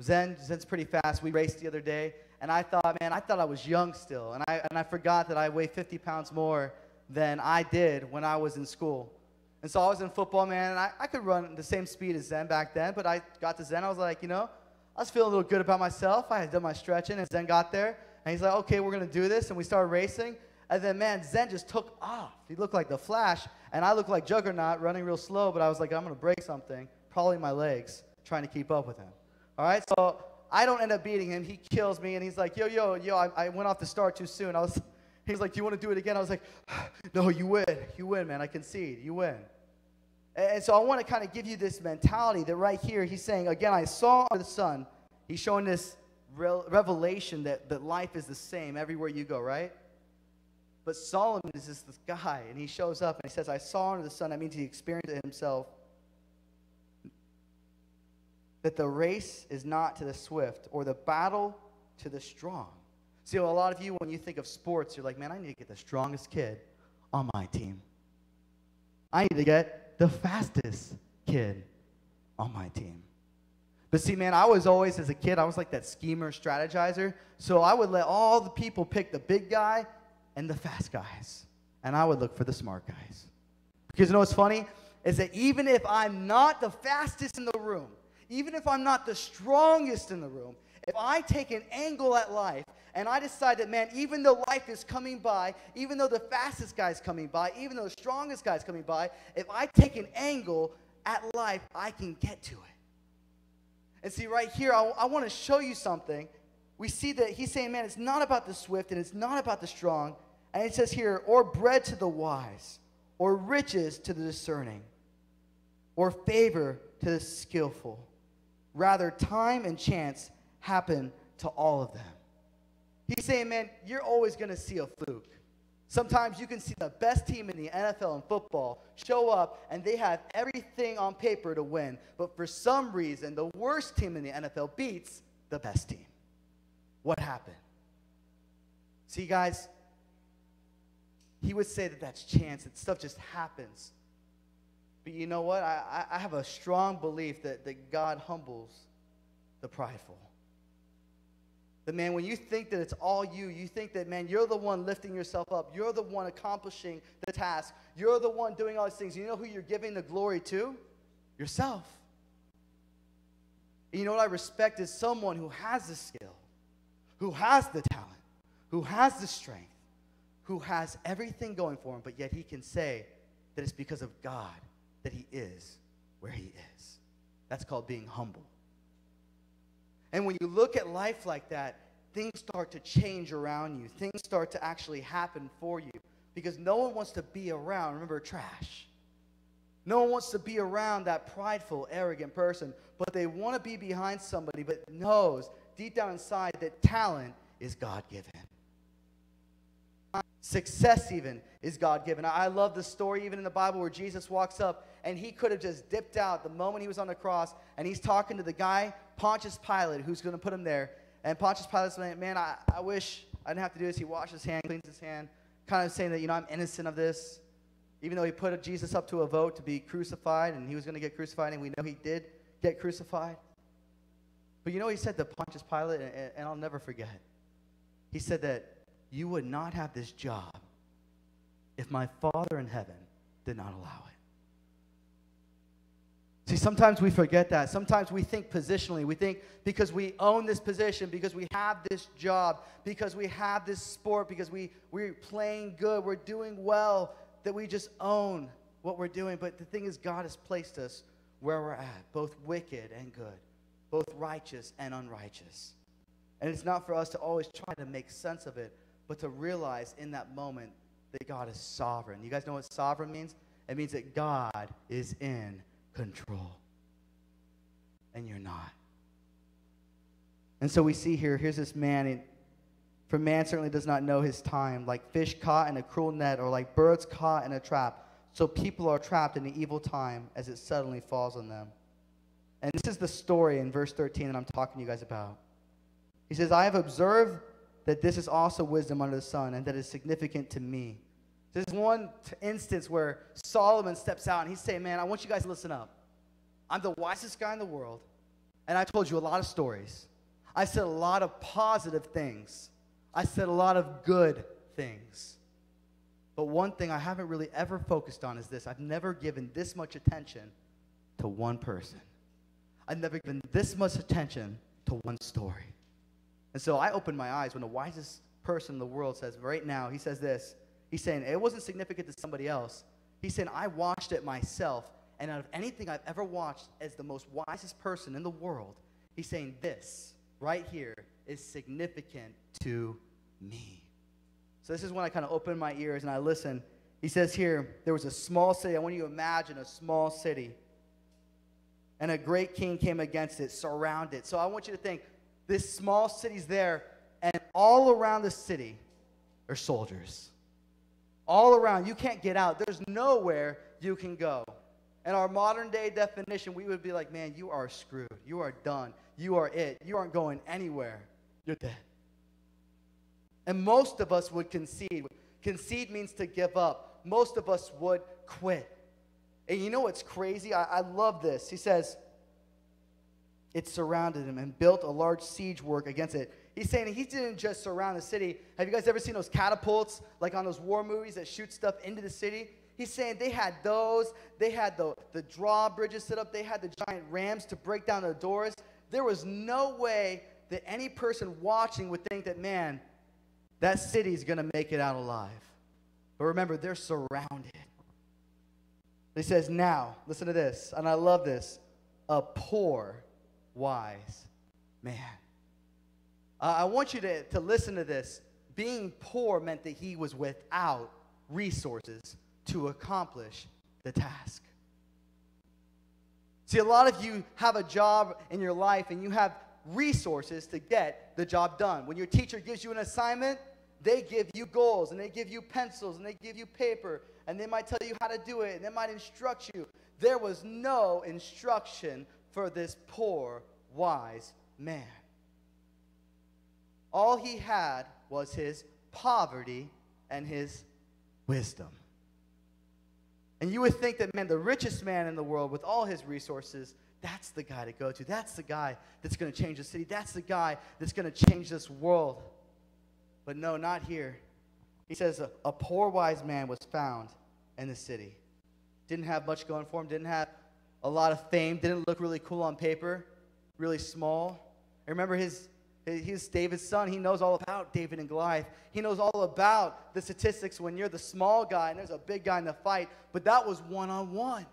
Zen's pretty fast. We raced the other day, and I thought, man, I was young still, and I forgot that I weigh 50 pounds more than I did when I was in school. And so I was in football, man, and I could run the same speed as Zen back then, but I got to Zen, I was like, I was feeling a little good about myself. I had done my stretching, and Zen got there, and he's like, okay, we're going to do this, and we started racing, and then, man, Zen just took off. He looked like the Flash, and I looked like Juggernaut running real slow, but I was like, I'm going to break something, probably my legs, trying to keep up with him. All right, so I don't end up beating him. He kills me, and he's like, yo, I went off the start too soon. He's like, do you want to do it again? I was like, no, you win, man. I concede, you win. And so I want to kind of give you this mentality that right here, he's saying, again, I saw under the sun. He's showing this revelation that life is the same everywhere you go, right? But Solomon is this guy, and he shows up, and he says, I saw under the sun. That means he experienced it himself. That the race is not to the swift, or the battle to the strong. See, a lot of you, when you think of sports, you're like, man, I need to get the strongest kid on my team. I need to get the fastest kid on my team. But see, man, I was always, as a kid, I was like that schemer, strategizer. So I would let all the people pick the big guy and the fast guys. And I would look for the smart guys. Because you know what's funny? Is that even if I'm not the fastest in the room, even if I'm not the strongest in the room, if I take an angle at life and I decide that, man, even though life is coming by, even though the fastest guy's coming by, even though the strongest guy's coming by, if I take an angle at life, I can get to it. And see, right here, I want to show you something. We see that he's saying, man, it's not about the swift and it's not about the strong. And it says here, or bread to the wise, or riches to the discerning, or favor to the skillful. Rather, time and chance happen to all of them. He's saying, man, you're always going to see a fluke. Sometimes you can see the best team in the NFL and football show up, and they have everything on paper to win. But for some reason, the worst team in the NFL beats the best team. What happened? See, guys, he would say that that's chance, that stuff just happens. But you know what? I have a strong belief that God humbles the prideful. That, man, when you think that it's all you, you think that, man, you're the one lifting yourself up. You're the one accomplishing the task. You're the one doing all these things. You know who you're giving the glory to? Yourself. And you know what I respect is someone who has the skill, who has the talent, who has the strength, who has everything going for him, but yet he can say that it's because of God that he is where he is. That's called being humble. And when you look at life like that, things start to change around you. Things start to actually happen for you. Because no one wants to be around, remember, trash. No one wants to be around that prideful, arrogant person. But they want to be behind somebody, but knows deep down inside that talent is God-given. Success even is God-given. I love the story even in the Bible where Jesus walks up and he could have just dipped out the moment he was on the cross, and he's talking to the guy, Pontius Pilate, who's going to put him there. And Pontius Pilate's like, man, I wish I didn't have to do this. He washes his hand, cleans his hand, kind of saying that, I'm innocent of this. Even though he put Jesus up to a vote to be crucified, and he was going to get crucified, and we know he did get crucified. But you know what he said to Pontius Pilate, and I'll never forget. He said that you would not have this job if my Father in heaven did not allow it. See, sometimes we forget that. Sometimes we think positionally. We think because we own this position, because we have this job, because we have this sport, because we're playing good, we're doing well, that we just own what we're doing. But the thing is, God has placed us where we're at, both wicked and good, both righteous and unrighteous. And it's not for us to always try to make sense of it, but to realize in that moment that God is sovereign. You guys know what sovereign means? It means that God is in control. And you're not. And so we see here's this man, for man certainly does not know his time, like fish caught in a cruel net, or like birds caught in a trap. So people are trapped in the evil time as it suddenly falls on them. And this is the story in verse 13 that I'm talking to you guys about. He says, I have observed that this is also wisdom under the sun, and that is significant to me. There's one instance where Solomon steps out, and he's saying, man, I want you guys to listen up. I'm the wisest guy in the world, and I told you a lot of stories. I said a lot of positive things. I said a lot of good things. But one thing I haven't really ever focused on is this. I've never given this much attention to one person. I've never given this much attention to one story. And so I opened my eyes when the wisest person in the world says, right now, he says this. He's saying, it wasn't significant to somebody else. He's saying, I watched it myself, and out of anything I've ever watched as the most wisest person in the world, he's saying this right here is significant to me. So this is when I kind of opened my ears and I listened. He says here, there was a small city. I want you to imagine a small city. And a great king came against it, surrounded. So I want you to think, this small city's there, and all around the city are soldiers. All around. You can't get out. There's nowhere you can go. In our modern day definition, we would be like, man, you are screwed. You are done. You are it. You aren't going anywhere. You're dead. And most of us would concede. Concede means to give up. Most of us would quit. And you know what's crazy? I love this. He says, it surrounded him and built a large siege work against it. He's saying he didn't just surround the city. Have you guys ever seen those catapults, like on those war movies that shoot stuff into the city? He's saying they had those. They had the drawbridges set up. They had the giant rams to break down the doors. There was no way that any person watching would think that, man, that city's going to make it out alive. But remember, they're surrounded. He says, now, listen to this, and I love this, a poor, wise man. I want you to listen to this. Being poor meant that he was without resources to accomplish the task. See, a lot of you have a job in your life, and you have resources to get the job done. When your teacher gives you an assignment, they give you goals, and they give you pencils, and they give you paper, and they might tell you how to do it, and they might instruct you. There was no instruction for this poor, wise man. All he had was his poverty and his wisdom. And you would think that, man, the richest man in the world with all his resources, that's the guy to go to. That's the guy that's going to change the city. That's the guy that's going to change this world. But no, not here. He says a poor wise man was found in the city. Didn't have much going for him. Didn't have a lot of fame. Didn't look really cool on paper. Really small. I remember he's David's son. He knows all about David and Goliath. He knows all about the statistics when you're the small guy and there's a big guy in the fight. But that was one-on-one.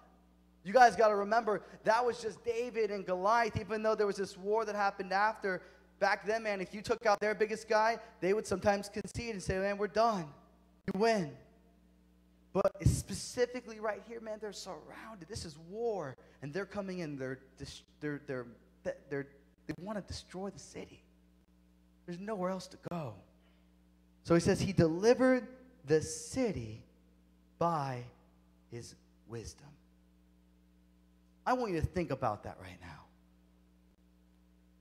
You guys got to remember, that was just David and Goliath, even though there was this war that happened after. Back then, man, if you took out their biggest guy, they would sometimes concede and say, man, we're done. You win. But specifically right here, man, they're surrounded. This is war. And they're coming in. They want to destroy the city. There's nowhere else to go. So he says he delivered the city by his wisdom. I want you to think about that right now.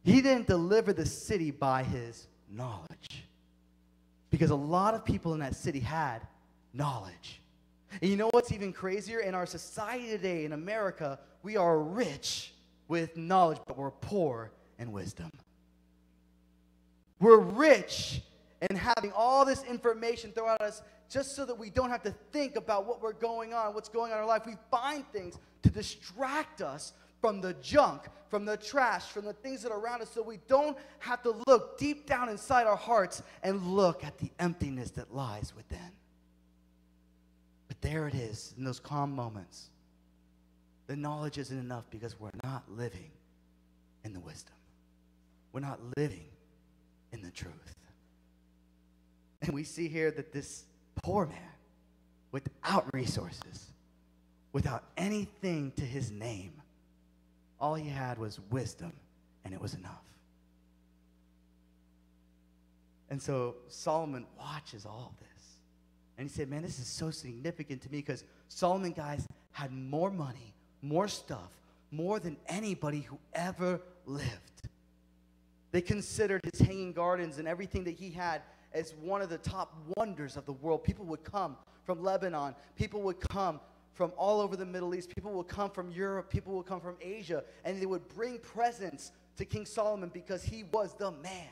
He didn't deliver the city by his knowledge. Because a lot of people in that city had knowledge. And you know what's even crazier? In our society today, in America, we are rich with knowledge, but we're poor in wisdom. We're rich in having all this information thrown at us just so that we don't have to think about what's going on in our life. We find things to distract us from the junk, from the trash, from the things that are around us, so we don't have to look deep down inside our hearts and look at the emptiness that lies within. But there it is, in those calm moments. The knowledge isn't enough because we're not living in the wisdom. We're not living in the truth. And we see here that this poor man, without resources, without anything to his name, all he had was wisdom, and it was enough. And so Solomon watches all of this. And he said, man, this is so significant to me because Solomon, guys, had more money, more stuff, more than anybody who ever lived. They considered his hanging gardens and everything that he had as one of the top wonders of the world. People would come from Lebanon. People would come from all over the Middle East. People would come from Europe. People would come from Asia. And they would bring presents to King Solomon because he was the man.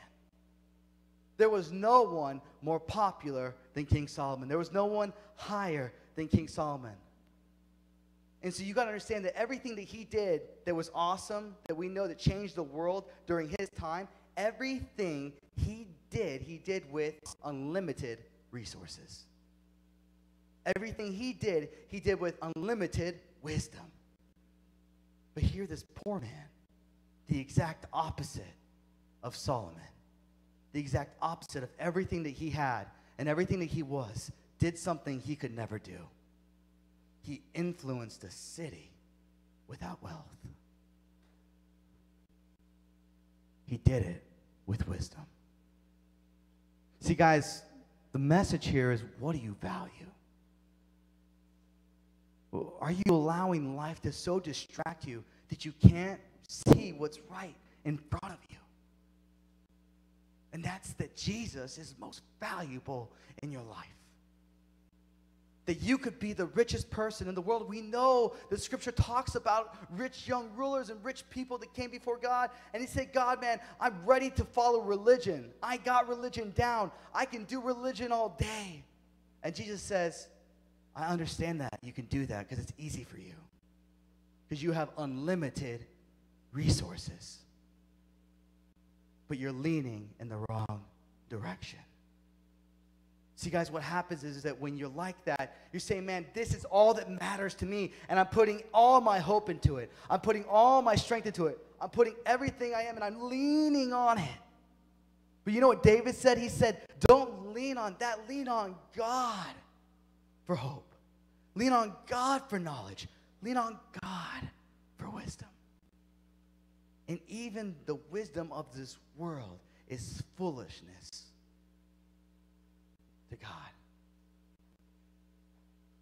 There was no one more popular than King Solomon. There was no one higher than King Solomon. And so you got to understand that everything that he did that was awesome, that we know that changed the world during his time, everything he did with unlimited resources. Everything he did with unlimited wisdom. But here this poor man, the exact opposite of Solomon, the exact opposite of everything that he had and everything that he was, did something he could never do. He influenced a city without wealth. He did it with wisdom. See, guys, the message here is, what do you value? Are you allowing life to so distract you that you can't see what's right in front of you? And that's that Jesus is most valuable in your life. That you could be the richest person in the world. We know that Scripture talks about rich young rulers and rich people that came before God. And he said, God, man, I'm ready to follow religion. I got religion down. I can do religion all day. And Jesus says, I understand that. You can do that because it's easy for you. Because you have unlimited resources. But you're leaning in the wrong direction. See, guys, what happens is that when you're like that, you're saying, man, this is all that matters to me, and I'm putting all my hope into it. I'm putting all my strength into it. I'm putting everything I am, and I'm leaning on it. But you know what David said? He said, don't lean on that. Lean on God for hope. Lean on God for knowledge. Lean on God for wisdom. And even the wisdom of this world is foolishness to God.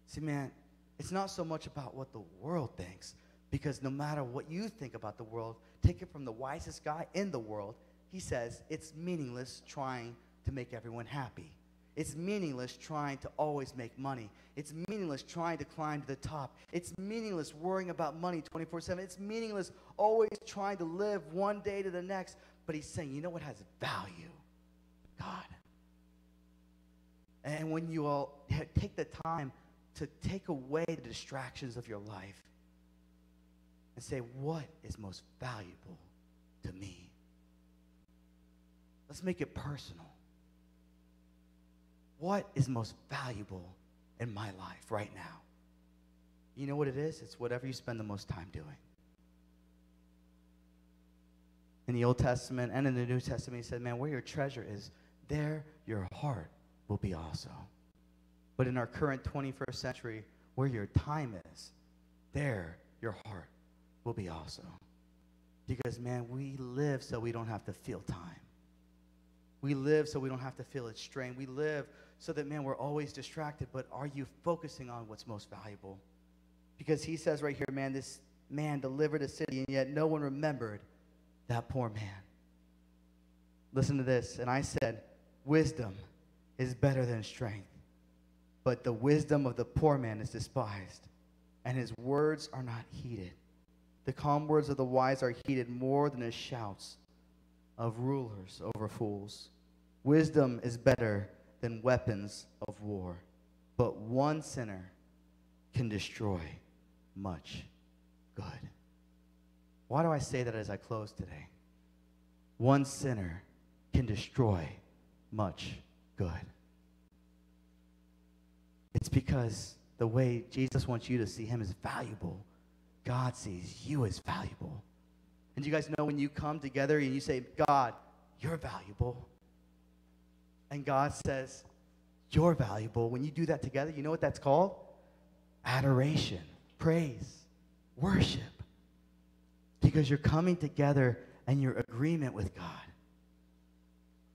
See, man, it's not so much about what the world thinks, because no matter what you think about the world, take it from the wisest guy in the world. He says it's meaningless trying to make everyone happy. It's meaningless trying to always make money. It's meaningless trying to climb to the top. It's meaningless worrying about money 24/7. It's meaningless always trying to live one day to the next. But he's saying, you know what has value? God. And when you all take the time to take away the distractions of your life and say, what is most valuable to me? Let's make it personal. What is most valuable in my life right now? You know what it is? It's whatever you spend the most time doing. In the Old Testament and in the New Testament, he said, man, where your treasure is, there your heart will be also. But in our current 21st century, where your time is, there your heart will be also. Because, man, we live so we don't have to feel time. We live so we don't have to feel its strain. We live so that, man, we're always distracted. But are you focusing on what's most valuable? Because he says right here, man, this man delivered a city, and yet no one remembered that poor man. Listen to this. And I said, wisdom is better than strength, but the wisdom of the poor man is despised, and his words are not heeded. The calm words of the wise are heeded more than the shouts of rulers over fools. Wisdom is better than weapons of war, but one sinner can destroy much good. Why do I say that as I close today? One sinner can destroy much good. It's because the way Jesus wants you to see him as valuable, God sees you as valuable. And you guys know when you come together and you say, God, you're valuable. And God says, you're valuable. When you do that together, you know what that's called? Adoration, praise, worship. Because you're coming together and you're in agreement with God.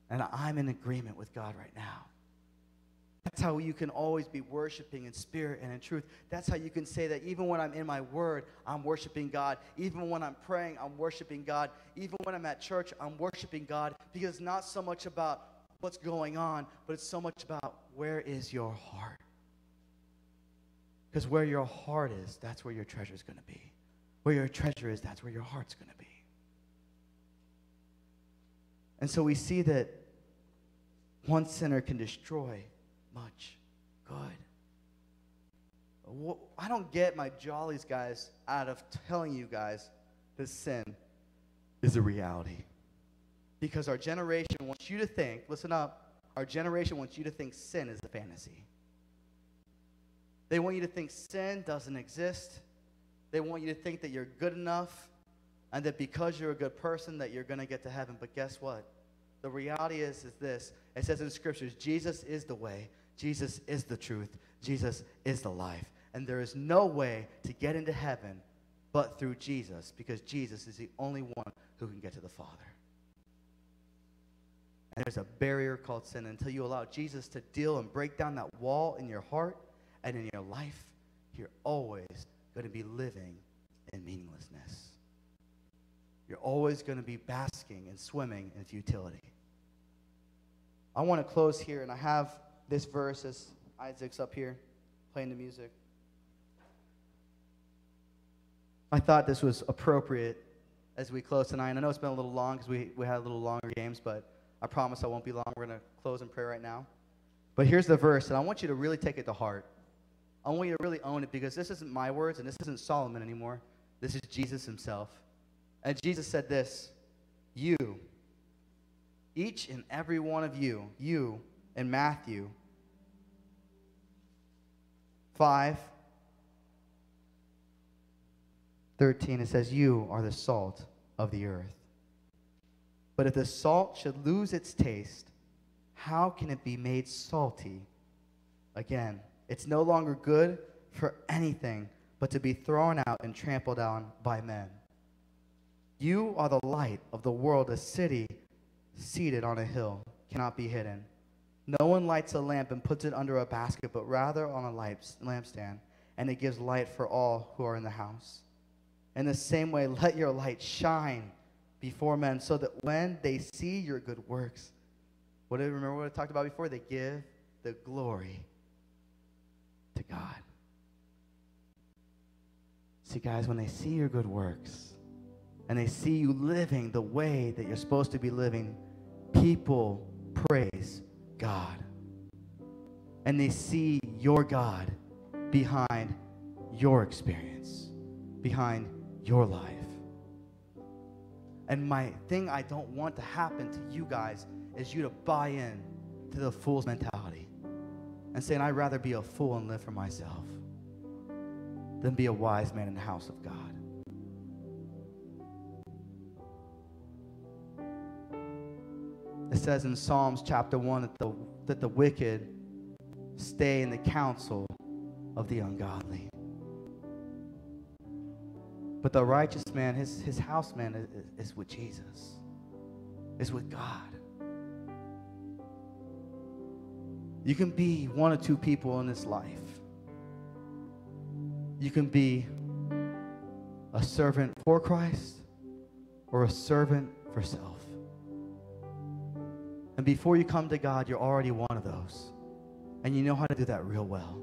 And I'm in agreement with God right now. That's how you can always be worshiping in spirit and in truth. That's how you can say that even when I'm in my word, I'm worshiping God. Even when I'm praying, I'm worshiping God. Even when I'm at church, I'm worshiping God. Because it's not so much about what's going on, but it's so much about where is your heart. Because where your heart is, that's where your treasure is going to be. Where your treasure is, that's where your heart's going to be. And so we see that one sinner can destroy much good. I don't get my jollies, guys, out of telling you guys that sin is a reality. Because our generation wants you to think, listen up, our generation wants you to think sin is a fantasy. They want you to think sin doesn't exist. They want you to think that you're good enough and that because you're a good person that you're going to get to heaven. But guess what? The reality is this. It says in the scriptures, Jesus is the way. Jesus is the truth. Jesus is the life. And there is no way to get into heaven but through Jesus, because Jesus is the only one who can get to the Father. And there's a barrier called sin. Until you allow Jesus to deal and break down that wall in your heart and in your life, you're always going to be living in meaninglessness. You're always going to be basking and swimming in futility. I want to close here, and I have this verse as Isaac's up here playing the music. I thought this was appropriate as we close tonight. And I know it's been a little long because we had a little longer games, but I promise I won't be long. We're going to close in prayer right now. But here's the verse, and I want you to really take it to heart. I want you to really own it, because this isn't my words and this isn't Solomon anymore. This is Jesus himself. And Jesus said this, you, each and every one of you in Matthew 5:13, it says, you are the salt of the earth. But if the salt should lose its taste, how can it be made salty again? It's no longer good for anything but to be thrown out and trampled on by men. You are the light of the world. A city seated on a hill cannot be hidden. No one lights a lamp and puts it under a basket, but rather on a lampstand, and it gives light for all who are in the house. In the same way, let your light shine before men, so that when they see your good works, remember what I talked about before? They give the glory to God. See, guys, when they see your good works, and they see you living the way that you're supposed to be living, people praise God. And they see your God behind your experience, behind your life. And my thing I don't want to happen to you guys is you to buy in to the fool's mentality and saying, I'd rather be a fool and live for myself than be a wise man in the house of God. It says in Psalms chapter 1 that the wicked stay in the counsel of the ungodly. But the righteous man, his house man is with Jesus, is with God. You can be one or two people in this life. You can be a servant for Christ or a servant for self. And before you come to God, you're already one of those. And you know how to do that real well.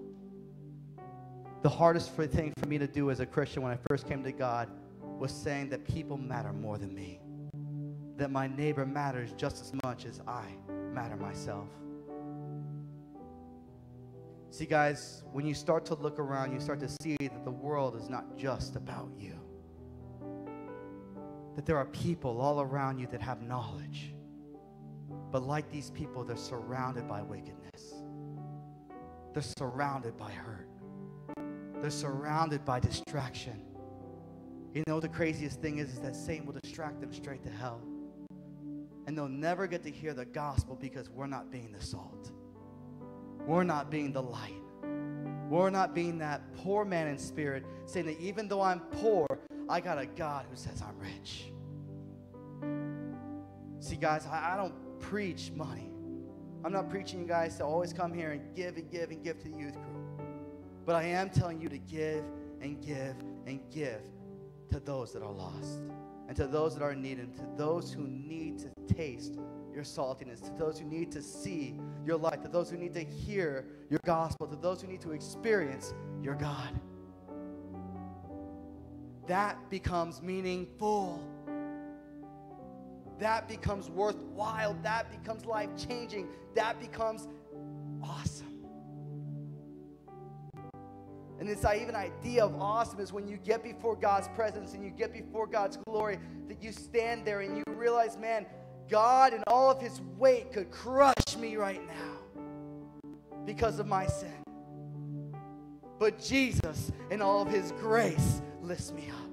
The hardest thing for me to do as a Christian when I first came to God was saying that people matter more than me. That my neighbor matters just as much as I matter myself. See, guys, when you start to look around, you start to see that the world is not just about you. That there are people all around you that have knowledge. But like these people, they're surrounded by wickedness. They're surrounded by hurt. They're surrounded by distraction. You know, the craziest thing is that Satan will distract them straight to hell. And they'll never get to hear the gospel because we're not being the salt. We're not being the light. We're not being that poor man in spirit, saying that even though I'm poor, I got a God who says I'm rich. See, guys, I don't preach money. I'm not preaching you guys to always come here and give and give and give to the youth group. But I am telling you to give and give and give to those that are lost, and to those that are in need, and to those who need to taste your saltiness, to those who need to see your light, to those who need to hear your gospel, to those who need to experience your God. That becomes meaningful. That becomes worthwhile. That becomes life-changing. That becomes awesome. And this even idea of awesome is when you get before God's presence and you get before God's glory, that you stand there and you realize, man, God in all of his weight could crush me right now because of my sin. But Jesus in all of his grace lifts me up.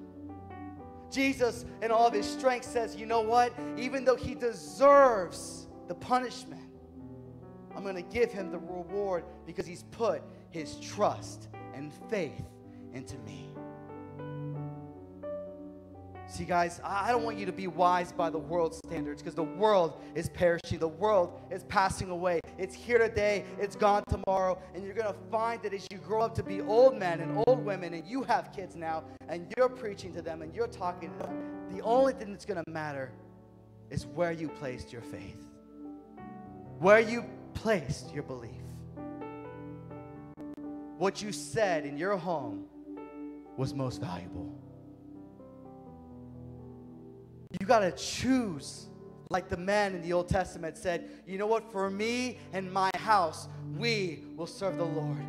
Jesus in all of his strength says, you know what? Even though he deserves the punishment, I'm going to give him the reward because he's put his trust and faith into me. See, guys, I don't want you to be wise by the world's standards, because the world is perishing. The world is passing away. It's here today. It's gone tomorrow. And you're going to find that as you grow up to be old men and old women, and you have kids now, and you're preaching to them and you're talking to them, the only thing that's going to matter is where you placed your faith, where you placed your belief. What you said in your home was most valuable. You got to choose, like the man in the Old Testament said, you know what, for me and my house, we will serve the Lord.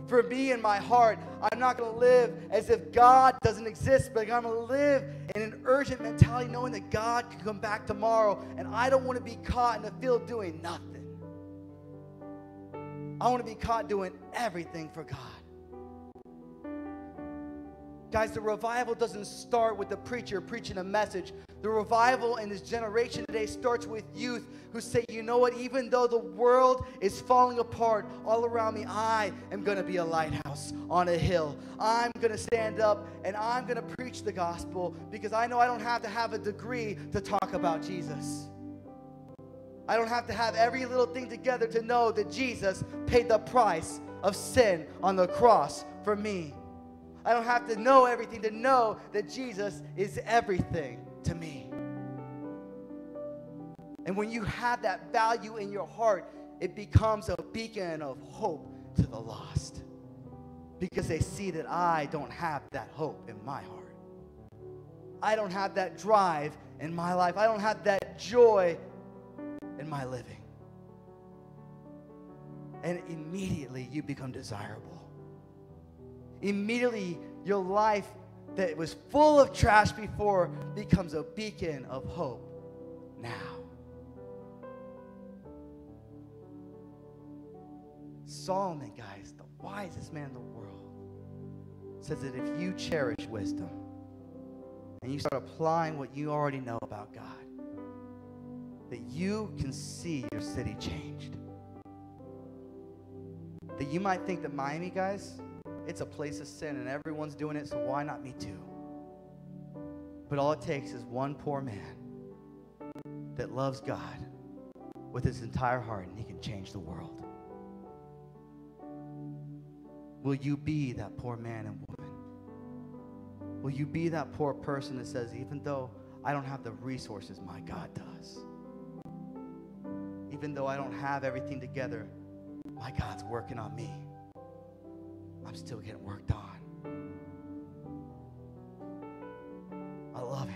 For me and my heart, I'm not going to live as if God doesn't exist, but I'm going to live in an urgent mentality knowing that God can come back tomorrow, and I don't want to be caught in the field doing nothing. I want to be caught doing everything for God. Guys, the revival doesn't start with the preacher preaching a message The revival in this generation today starts with youth who say, you know what, even though the world is falling apart all around me, I am going to be a lighthouse on a hill. I'm going to stand up and I'm going to preach the gospel because I know I don't have to have a degree to talk about Jesus. I don't have to have every little thing together to know that Jesus paid the price of sin on the cross for me. I don't have to know everything to know that Jesus is everything to me. And when you have that value in your heart, it becomes a beacon of hope to the lost. Because they see that I don't have that hope in my heart. I don't have that drive in my life. I don't have that joy in my living. And immediately you become desirable. Immediately your life that was full of trash before becomes a beacon of hope now. Solomon, guys, the wisest man in the world, says that if you cherish wisdom and you start applying what you already know about God, that you can see your city changed. That you might think that Miami, guys, it's a place of sin and everyone's doing it, so why not me too? But all it takes is one poor man that loves God with his entire heart, and he can change the world. Will you be that poor man and woman? Will you be that poor person that says, even though I don't have the resources, my God does. Even though I don't have everything together, my God's working on me. I'm still getting worked on. I love it.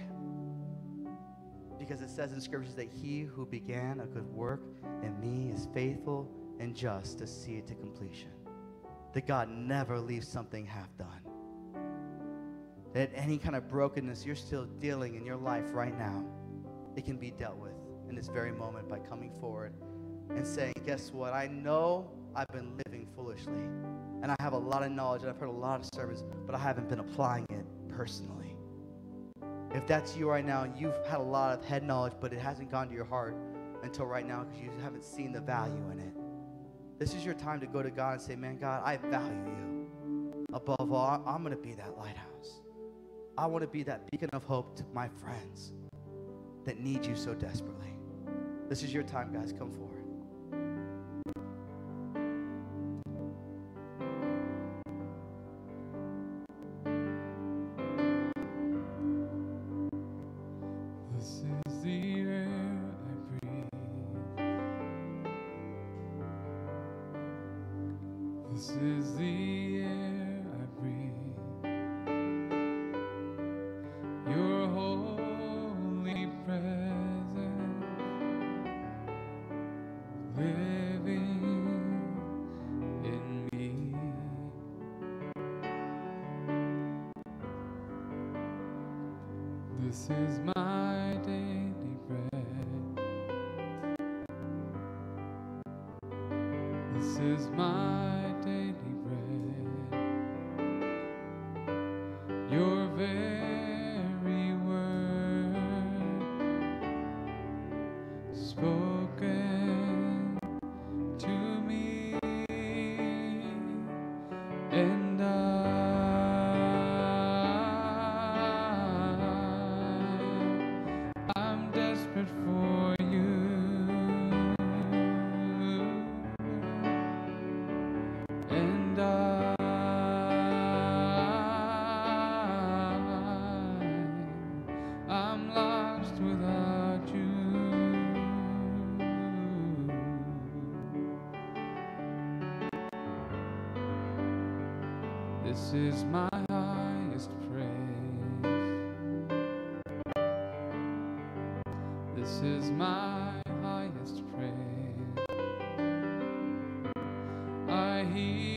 Because it says in scriptures that he who began a good work in me is faithful and just to see it to completion. That God never leaves something half done. That any kind of brokenness you're still dealing in your life right now, it can be dealt with in this very moment by coming forward and saying, guess what? I know I've been living foolishly. And I have a lot of knowledge, and I've heard a lot of sermons, but I haven't been applying it personally. If that's you right now, you've had a lot of head knowledge, but it hasn't gone to your heart until right now because you haven't seen the value in it. This is your time to go to God and say, man, God, I value you. Above all, I'm going to be that lighthouse. I want to be that beacon of hope to my friends that need you so desperately. This is your time, guys. Come forward. This is the air I breathe. This is the air I breathe. Your holy presence living in me. This is my daily bread. This is my daily bread. Your very word spoken to me, and I'm desperate for you, and I'm lost without you. This is my highest praise. This is my highest praise. I hear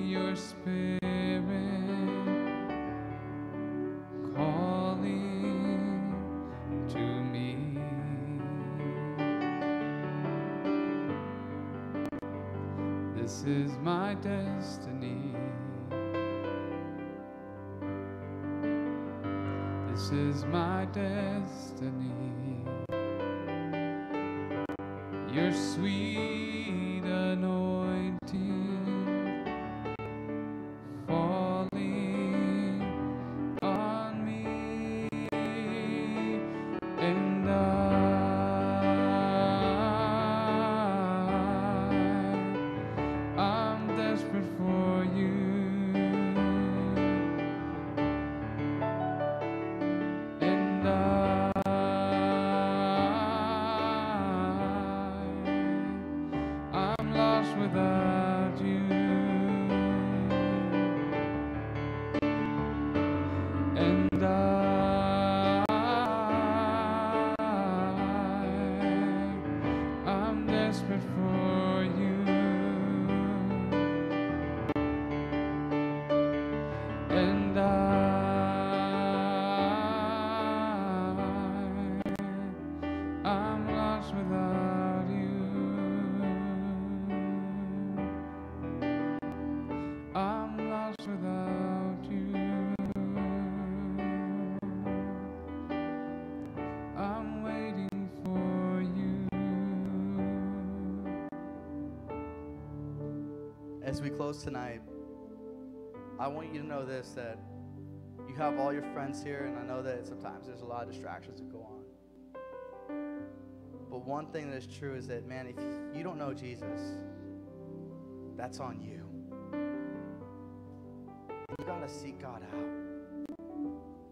your spirit calling to me. This is my destiny. This is my destiny. Your sweet anointing falling on me, and I'm desperate for you, and I'm lost without you, and I'm desperate for you, and I'm lost without you. I'm lost without you. I'm waiting for you. As we close tonight, I want you to know this, that you have all your friends here, and I know that sometimes there's a lot of distractions that go on. But one thing that is true is that, man, if you don't know Jesus, that's on you. You gotta seek God out.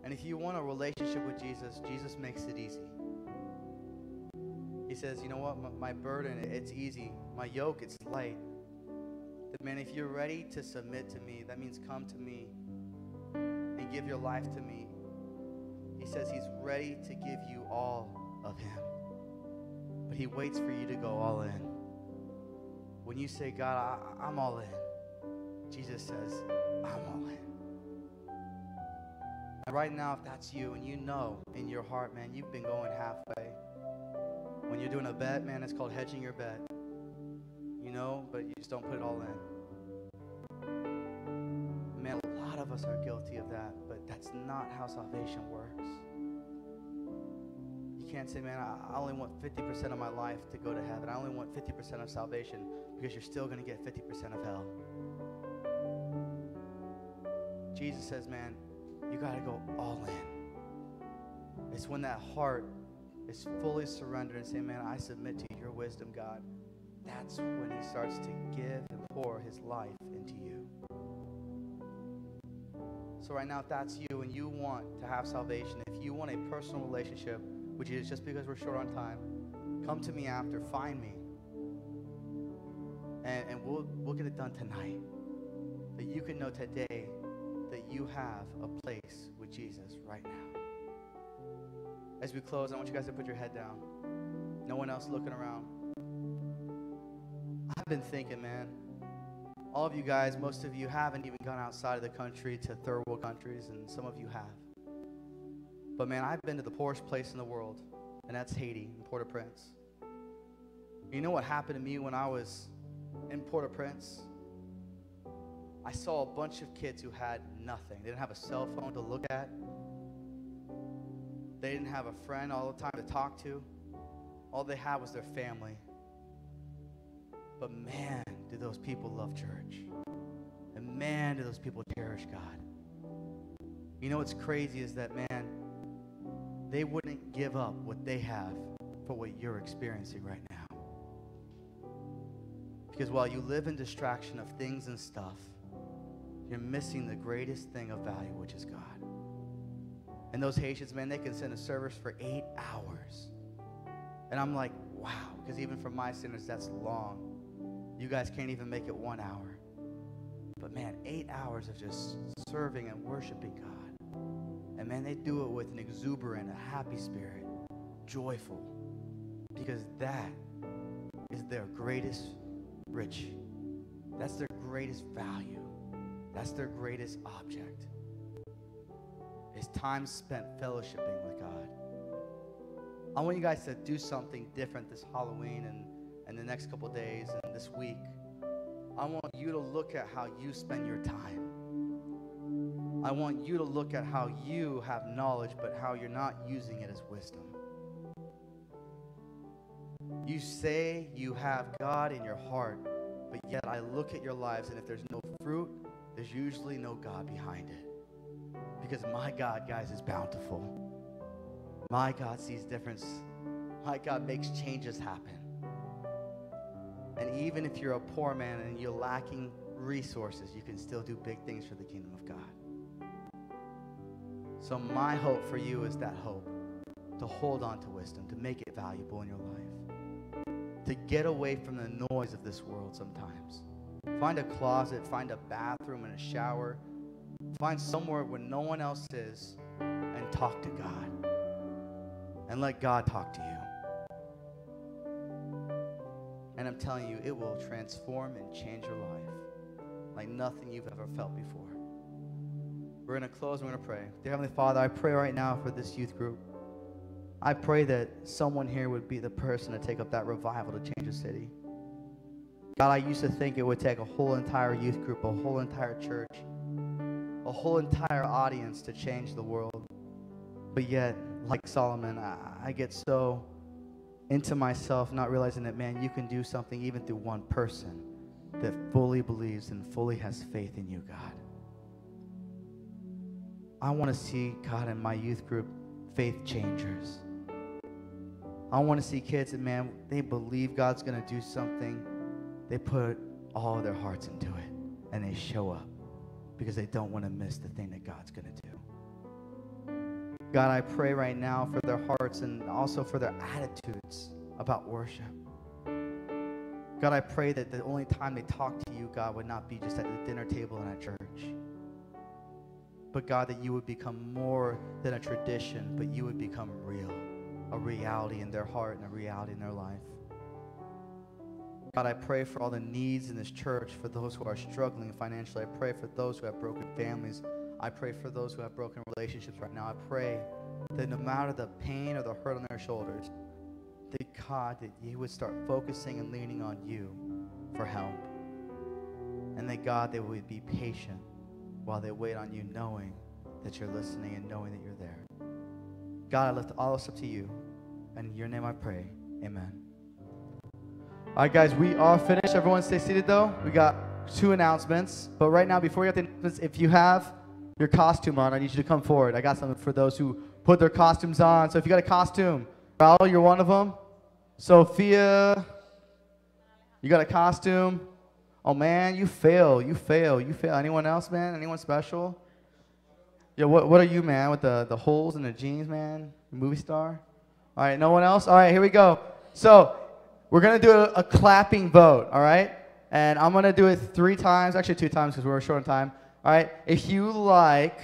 And if you want a relationship with Jesus, Jesus makes it easy. He says, you know what, my burden, it's easy. My yoke, it's light. That, man, if you're ready to submit to me, that means come to me and give your life to me. He says he's ready to give you all of him. But he waits for you to go all in. When you say, God, I'm all in, Jesus says, I'm all in. And right now, if that's you and you know in your heart, man, you've been going halfway. When you're doing a bet, man, it's called hedging your bet. You know, but you just don't put it all in. Man, a lot of us are guilty of that, but that's not how salvation works. You can't say, man, I only want 50% of my life to go to heaven. I only want 50% of salvation, because you're still going to get 50% of hell. Jesus says, man, you got to go all in. It's when that heart is fully surrendered and saying, man, I submit to your wisdom, God. That's when he starts to give and pour his life into you. So right now, if that's you and you want to have salvation, if you want a personal relationship with Jesus, just because we're short on time, come to me after, find me. And we'll get it done tonight. That you can know today that you have a place with Jesus right now. As we close, I want you guys to put your head down. No one else looking around. I've been thinking, man, all of you guys, most of you haven't even gone outside of the country to third world countries, and some of you have. But man, I've been to the poorest place in the world, and that's Haiti, in Port-au-Prince. You know what happened to me when I was in Port-au-Prince? I saw a bunch of kids who had nothing. They didn't have a cell phone to look at. They didn't have a friend all the time to talk to. All they had was their family. But man, do those people love church. And man, do those people cherish God. You know what's crazy is that, man, they wouldn't give up what they have for what you're experiencing right now. Because while you live in distraction of things and stuff, you're missing the greatest thing of value, which is God. And those Haitians, man, they can send a service for 8 hours. And I'm like, wow, because even for my standards, that's long. You guys can't even make it 1 hour. But man, 8 hours of just serving and worshiping God. And man, they do it with an exuberant, a happy spirit, joyful. Because that is their greatest rich. That's their greatest value. That's their greatest object. It's time spent fellowshipping with God. I want you guys to do something different this Halloween and the next couple days and this week. I want you to look at how you spend your time. I want you to look at how you have knowledge, but how you're not using it as wisdom. You say you have God in your heart, but yet I look at your lives, and if there's no fruit, there's usually no God behind it. Because my God, guys, is bountiful. My God sees difference. My God makes changes happen. And even if you're a poor man and you're lacking resources, you can still do big things for the kingdom of God. So my hope for you is that hope, to hold on to wisdom, to make it valuable in your life, to get away from the noise of this world sometimes. Find a closet, find a bathroom and a shower, find somewhere where no one else is, and talk to God. And let God talk to you. And I'm telling you, it will transform and change your life like nothing you've ever felt before. We're going to close and we're going to pray. Dear Heavenly Father, I pray right now for this youth group. I pray that someone here would be the person to take up that revival to change the city. God, I used to think it would take a whole entire youth group, a whole entire church, a whole entire audience to change the world. But yet, like Solomon, I get so into myself, not realizing that, man, you can do something even through one person that fully believes and fully has faith in you, God. I want to see, God, in my youth group, faith changers. I want to see kids that, man, they believe God's going to do something. They put all of their hearts into it, and they show up because they don't want to miss the thing that God's going to do. God, I pray right now for their hearts and also for their attitudes about worship. God, I pray that the only time they talk to you, God, would not be just at the dinner table in a church. But God, that you would become more than a tradition, but you would become real, a reality in their heart and a reality in their life. God, I pray for all the needs in this church, for those who are struggling financially. I pray for those who have broken families. I pray for those who have broken relationships right now. I pray that no matter the pain or the hurt on their shoulders, that God, that you would start focusing and leaning on you for help. And that God, they would be patient while they wait on you, knowing that you're listening and knowing that you're there. God, I lift all this up to you. And in your name I pray. Amen. All right, guys, we are finished. Everyone stay seated, though. We got 2 announcements. But right now, before you have the announcements, if you have your costume on, I need you to come forward. I got something for those who put their costumes on. So if you got a costume, Raul, you're one of them. Sophia, you got a costume. Oh, man, you fail. You fail. You fail. Anyone else, man? Anyone special? Yeah, what are you, man, with the holes in the jeans, man? Movie star? All right, no one else? All right, here we go. So we're going to do a clapping vote, all right? And I'm going to do it 3 times, actually 2 times because we're short on time. All right, if you like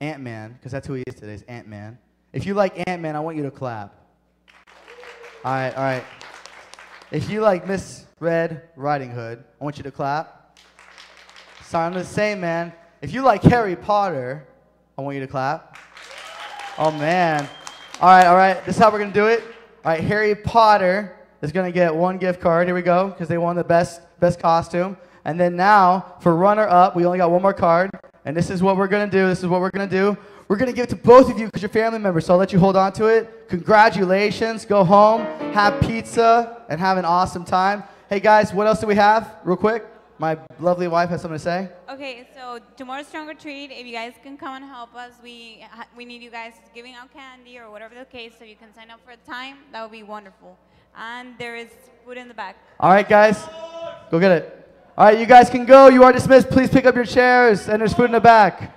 Ant-Man, because that's who he is today, is Ant-Man. If you like Ant-Man, I want you to clap. All right, all right. If you like Miss Red Riding Hood, I want you to clap. Sorry, I'm the same, man. If you like Harry Potter, I want you to clap. Oh, man. All right. This is how we're going to do it. All right, Harry Potter is going to get 1 gift card. Here we go, because they won the best costume. And then now, for runner-up, we only got 1 more card. And this is what we're going to do. We're going to give it to both of you because you're family members, so I'll let you hold on to it. Congratulations. Go home, have pizza, and have an awesome time. Hey, guys, what else do we have? Real quick. My lovely wife has something to say. Okay, so tomorrow's Trunk or Treat. If you guys can come and help us, we need you guys giving out candy or whatever the case, so you can sign up for a time. That would be wonderful. And there is food in the back. All right, guys. Go get it. All right, you guys can go. You are dismissed. Please pick up your chairs, and there's food in the back.